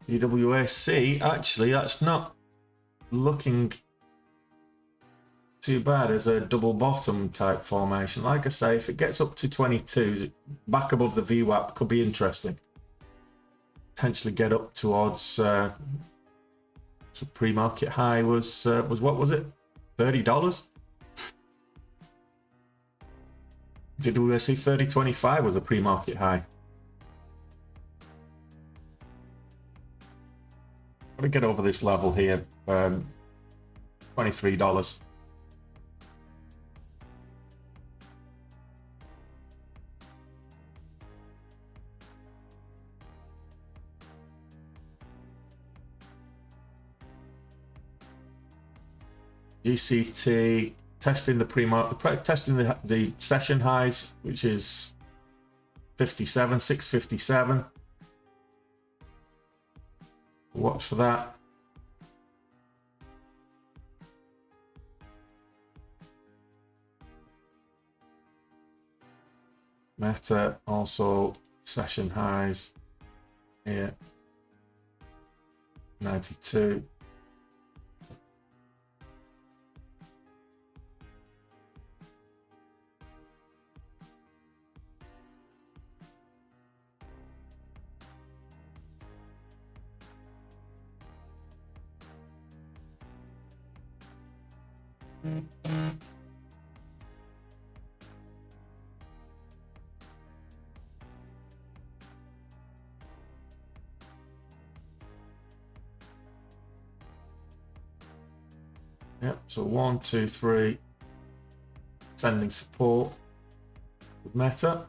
S1: UWAC, actually, that's not looking too bad as a double bottom type formation. Like I say, if it gets up to 22, back above the VWAP, could be interesting. Potentially get up towards so pre-market high was what was it? $30? Did we see 30.25 was a pre-market high? Got to get over this level here, $23. GCT testing the pre-market, testing the session highs, which is 57, 657. Watch for that. Meta also session highs here, 92. Yep, so 1, 2, 3, sending support with Meta.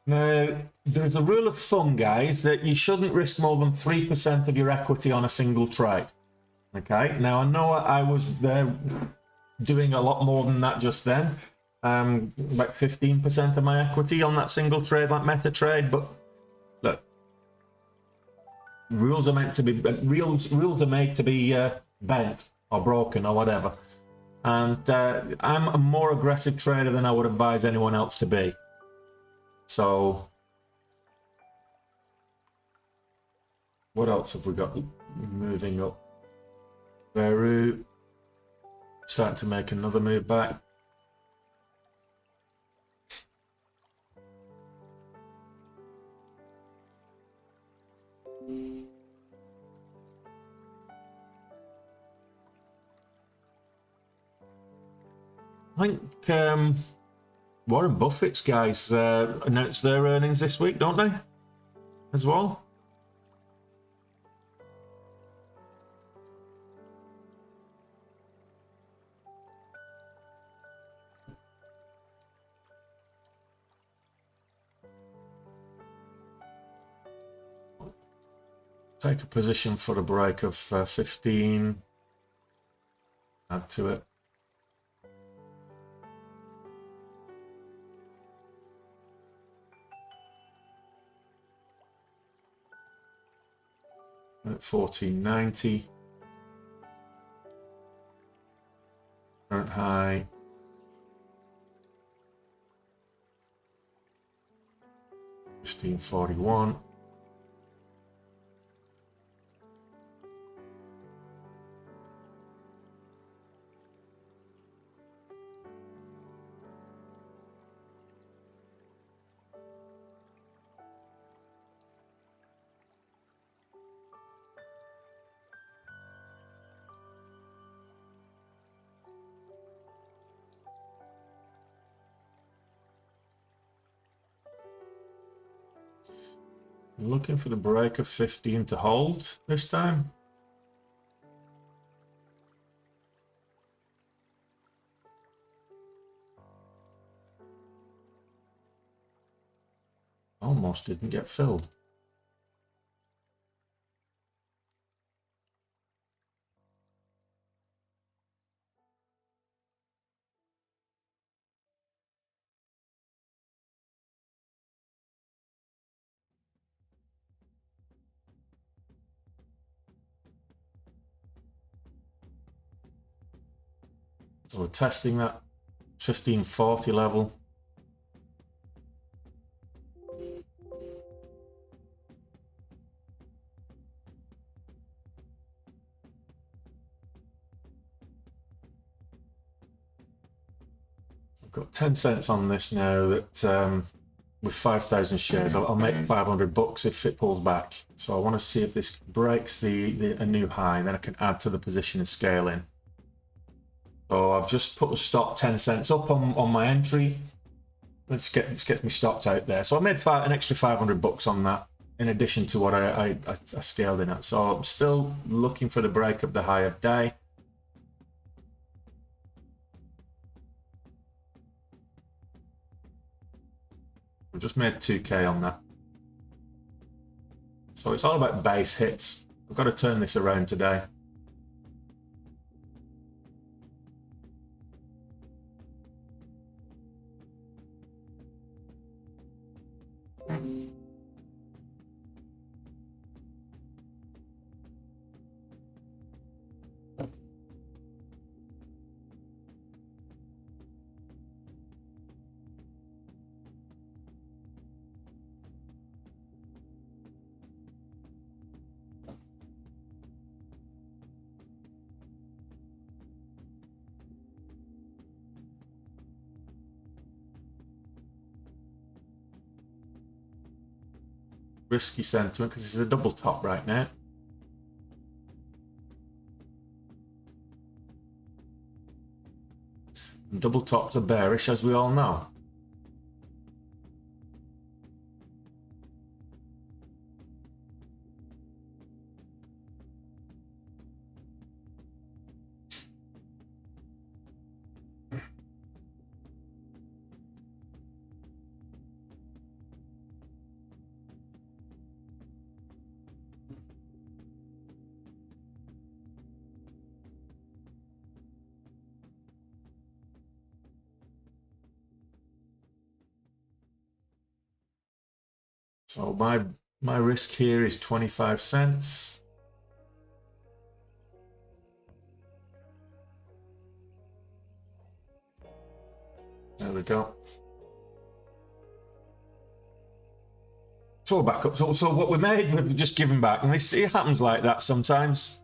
S1: Now, there's a rule of thumb, guys, that you shouldn't risk more than 3% of your equity on a single trade. Okay, now I know I was there doing a lot more than that just then. About 15% of my equity on that single trade, that Meta trade, but look, rules are meant to be, rules are made to be bent or broken or whatever. And I'm a more aggressive trader than I would advise anyone else to be. So, what else have we got moving up? Veru starting to make another move back. I think Warren Buffett's guys announced their earnings this week, don't they? As well. Take a position for a break of 15. Add to it. At 1490. Current high. 1541. Looking for the break of 15 to hold this time. Almost didn't get filled. So we're testing that 1540 level. I've got 10 cents on this now that with 5,000 shares, I'll make 500 bucks if it pulls back. So I want to see if this breaks a new high, and then I can add to the position and scale in. So I've just put the stop 10 cents up on my entry. Let's get me stopped out there. So I made an extra 500 bucks on that, in addition to what I scaled in at. So I'm still looking for the break of the higher day. We just made 2K on that. So it's all about base hits. I've got to turn this around today. risky sentiment because this is a double top right now. And double tops are bearish, as we all know. So my risk here is 25 cents. There we go. So back up. So what we made, we've just given back, and it happens like that sometimes.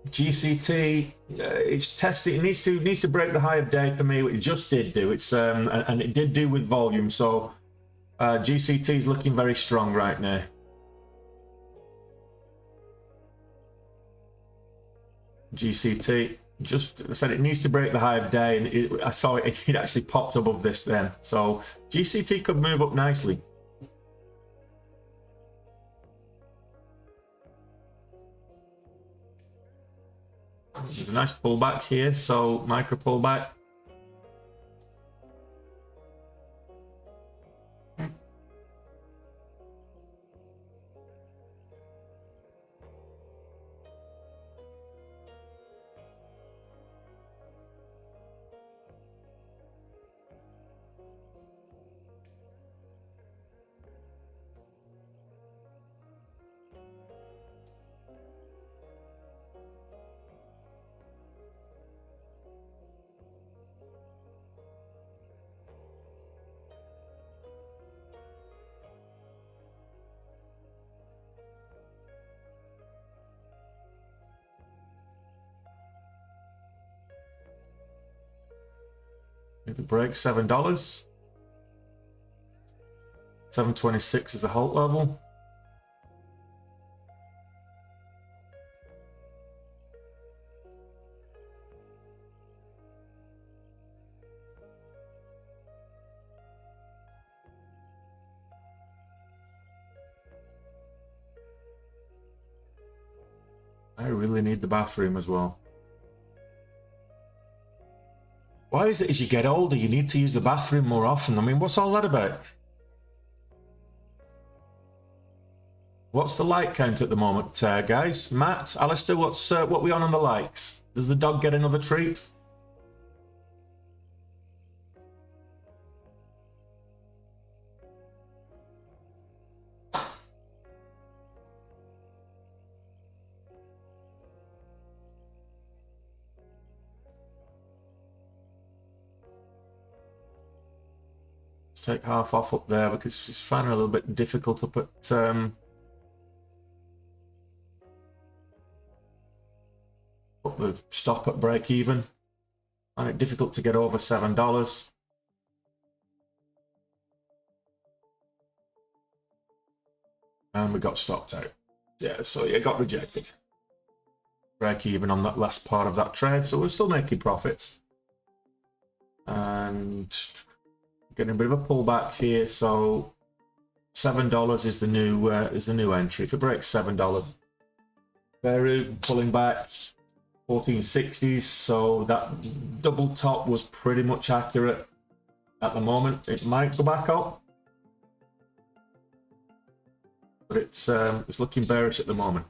S1: GCT, it's testing. It needs to break the high of day for me. It just did do. It's and it did do with volume. So GCT is looking very strong right now. GCT, just I said it needs to break the high of day, and I saw it actually popped above this then. So GCT could move up nicely. There's a nice pullback here, so micro pullback. If it breaks $7, 726 is a halt level. I really need the bathroom as well. Why is it as you get older you need to use the bathroom more often? I mean, what's all that about? What's the like count at the moment, guys? Matt, Alistair, what we on the likes? Does the dog get another treat? Take half off up there because it's finding a little bit difficult up at up the stop at break even. Find it difficult to get over $7. And we got stopped out. Yeah, so it got rejected. Break even on that last part of that trade, so we're still making profits. And getting a bit of a pullback here, so $7 is the new entry. If it breaks $7, Beru pulling back 1460s, so that double top was pretty much accurate at the moment. It might go back up, but it's looking bearish at the moment.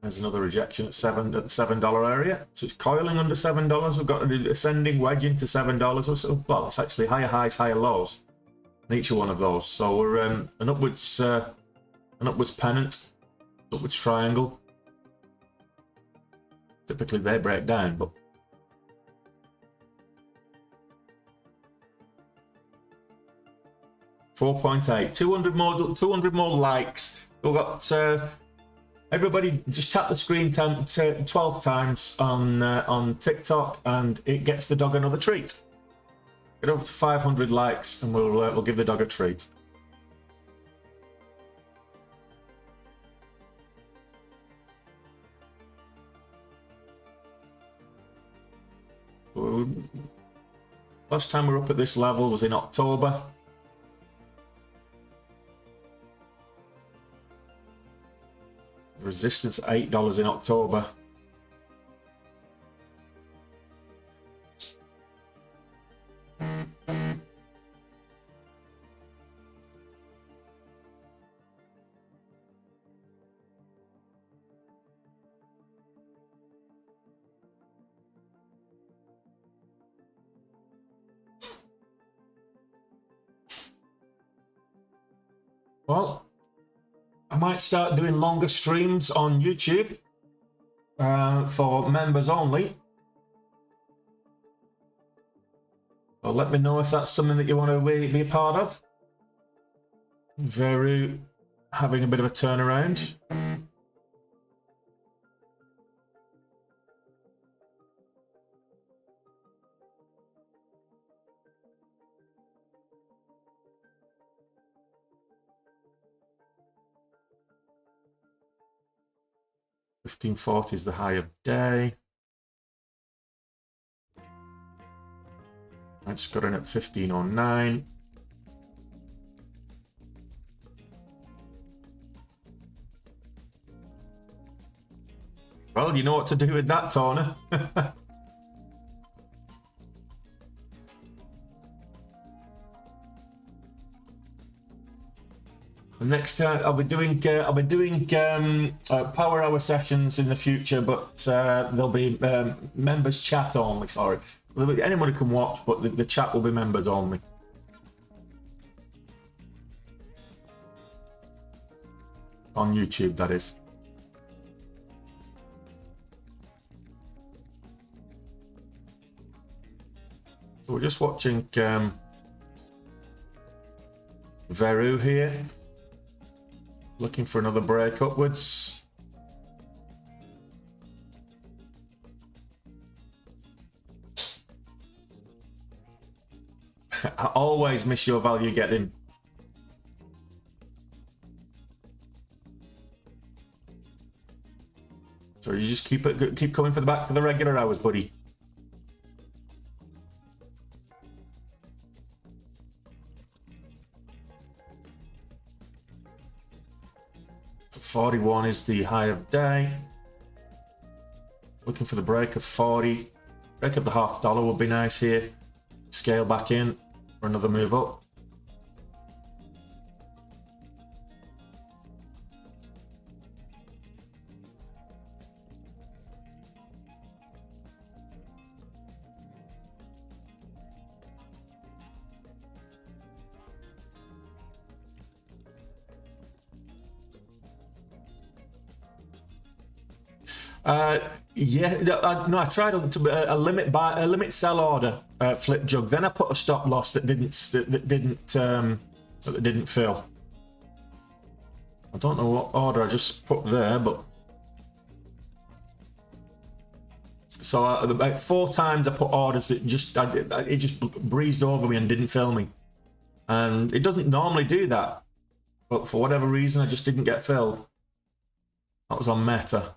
S1: There's another rejection at the $7 area. So it's coiling under $7. We've got an ascending wedge into $7. Well, it's actually higher highs, higher lows in each one of those. So we're an upwards pennant, upwards triangle. Typically they break down, but $4.8, 200 more likes. We've got Everybody just tap the screen 12 times on TikTok, and it gets the dog another treat. Get over to 500 likes, and we'll give the dog a treat. Last time we were up at this level was in October. Resistance at $8 in October. Well, I might start doing longer streams on YouTube for members only. So let me know if that's something that you want to be a part of. Veru having a bit of a turnaround. $15.40 is the high of day. I just got in at $15.09. Well, you know what to do with that, Tona. Next time I'll be doing power hour sessions in the future, but there'll be members chat only. Sorry, anyone can watch, but the chat will be members only. On YouTube, that is. So we're just watching Veru here. Looking for another break upwards. I always miss your value getting. So you just keep coming for the regular hours, buddy. $41 is the high of day. Looking for the break of 40. Break of the $0.50 would be nice here. Scale back in for another move up. Yeah, no, I tried a limit sell order flip jug. Then I put a stop loss that didn't fill. I don't know what order I just put there, but so about 4 times I put orders that it just breezed over me and didn't fill me, and it doesn't normally do that, but for whatever reason I just didn't get filled. That was on Meta.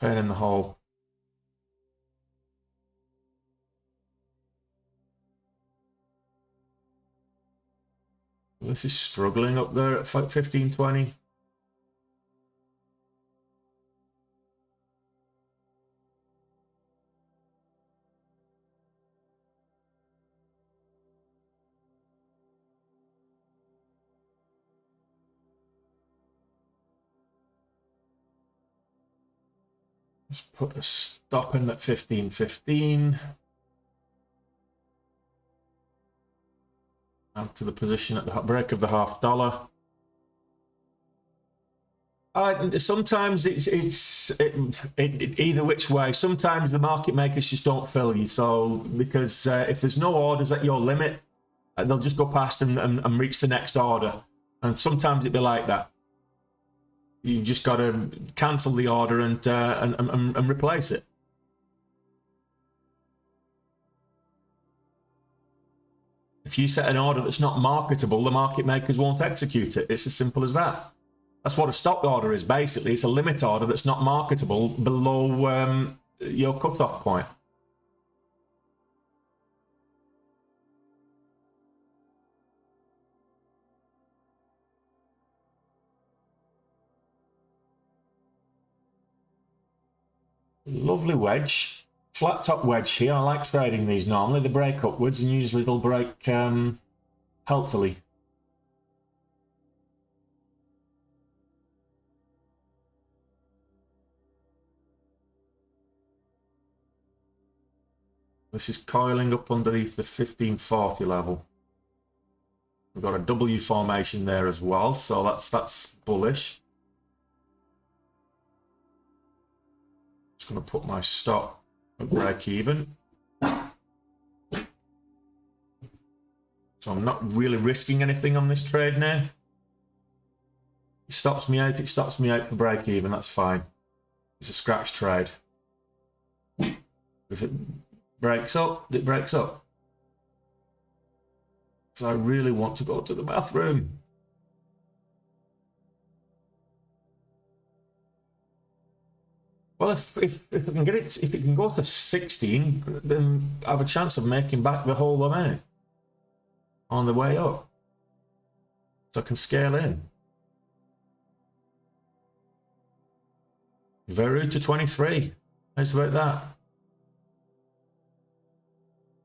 S1: Pain in the hole. This is struggling up there at 15.20. Just put a stop in at 15.15. Add to the position at the break of the $0.50. Sometimes it's either which way. Sometimes the market makers just don't fill you. So because if there's no orders at your limit, they'll just go past and reach the next order. And sometimes it'd be like that. You just got to cancel the order and replace it. If you set an order that's not marketable, the market makers won't execute it. It's as simple as that. That's what a stop order is, basically. It's a limit order that's not marketable below your cutoff point. Lovely wedge. Flat top wedge here. I like trading these normally. They break upwards and usually they'll break helpfully. This is coiling up underneath the 1540 level. We've got a W formation there as well, so that's bullish. Just going to put my stop at break even. So I'm not really risking anything on this trade now. It stops me out for break even, that's fine. It's a scratch trade. If it breaks up, it breaks up. So I really want to go to the bathroom. Well, if I can get it, if it can go to 16, then I have a chance of making back the whole amount on the way up. So I can scale in. Veru to 23. How's about that?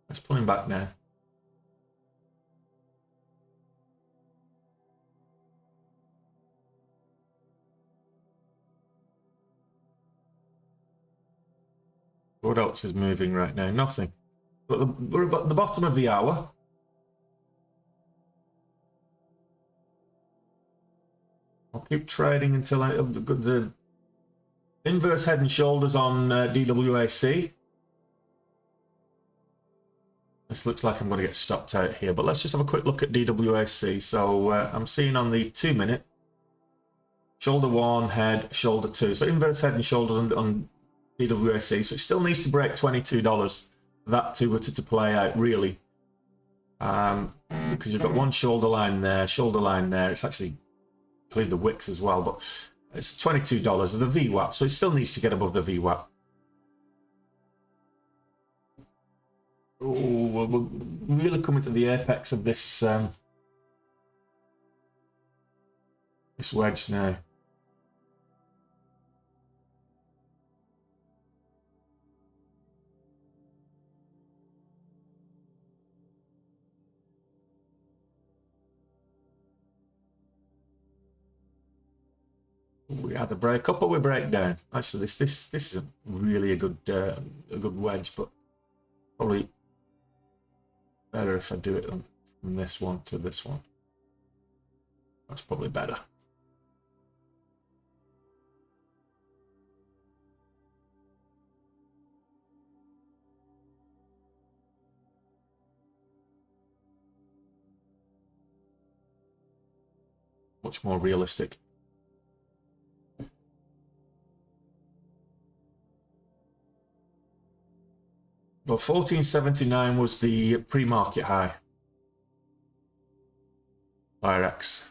S1: Let's pull him back now. What else is moving right now? Nothing. But we're at the bottom of the hour. I'll keep trading until I've got the inverse head and shoulders on DWAC. This looks like I'm going to get stopped out here, but let's just have a quick look at DWAC. So I'm seeing on the 2 minute, shoulder 1, head, shoulder 2. So inverse head and shoulders on DWAC, so it still needs to break $22 for that to play out, really. Because you've got one shoulder line there. It's actually cleared the wicks as well, but it's $22 of the VWAP, so it still needs to get above the VWAP. Oh, we're really coming to the apex of this this wedge now. We either break up or we break down. Actually, this is really a good wedge, but probably better if I do it from this one to this one. That's probably better. Much more realistic. Well, 1479 was the pre-market high. IRX.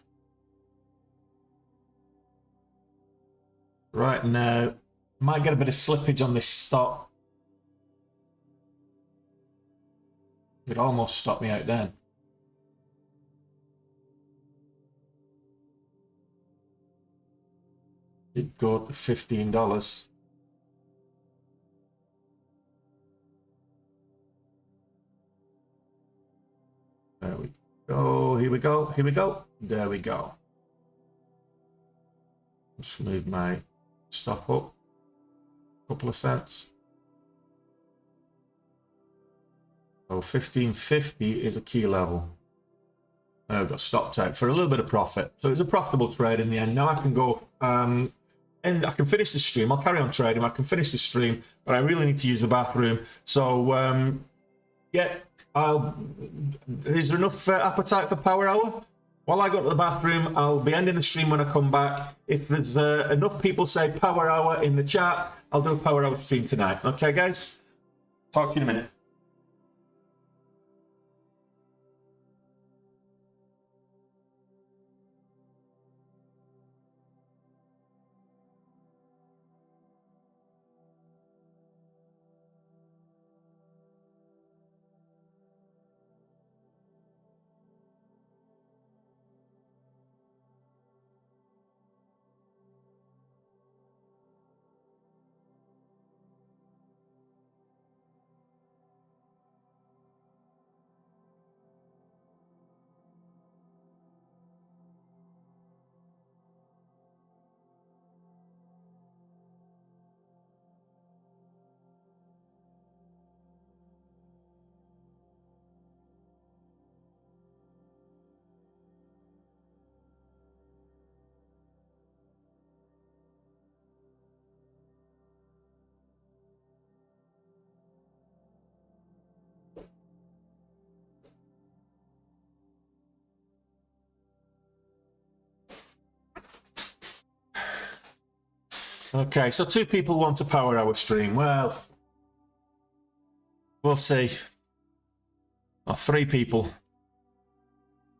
S1: Right now, might get a bit of slippage on this stop. It almost stopped me out then. It got $15. There we go. Here we go. Here we go. There we go. Just move my stop up a couple of cents. So 1550 is a key level. I got stopped out for a little bit of profit. So it's a profitable trade in the end. Now I can go and I can finish the stream. I'll carry on trading. I can finish the stream, but I really need to use the bathroom. So yeah. Is there enough appetite for power hour, While I go to the bathroom, I'll be ending the stream when I come back. If there's enough people say power hour in the chat, I'll do a power hour stream tonight. Okay, guys? Talk to you in a minute. Okay, so 2 people want a power hour stream. Well, we'll see. Or 3 people.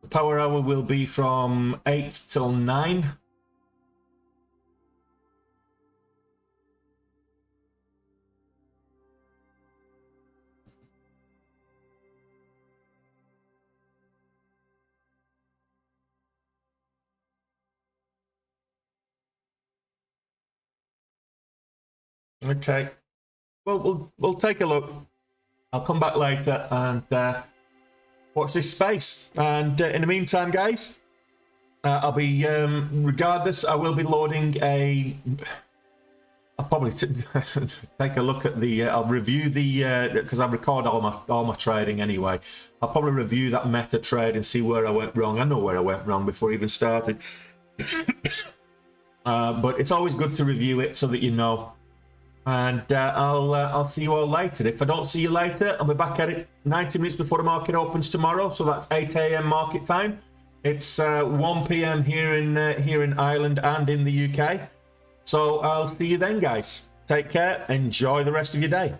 S1: The power hour will be from 8 till 9. Okay. Well, we'll take a look. I'll come back later and watch this space. And in the meantime, guys, I'll be regardless. I will be loading a. I'll probably take a look at the. I'll review the because I record all my trading anyway. I'll probably review that meta trade and see where I went wrong. I know where I went wrong before I even started. But it's always good to review it so that you know. And I'll see you all later. If I don't see you later, I'll be back at it 90 minutes before the market opens tomorrow. So that's 8 a.m. market time. It's 1 p.m. here in Ireland and in the UK. So I'll see you then, guys. Take care. Enjoy the rest of your day.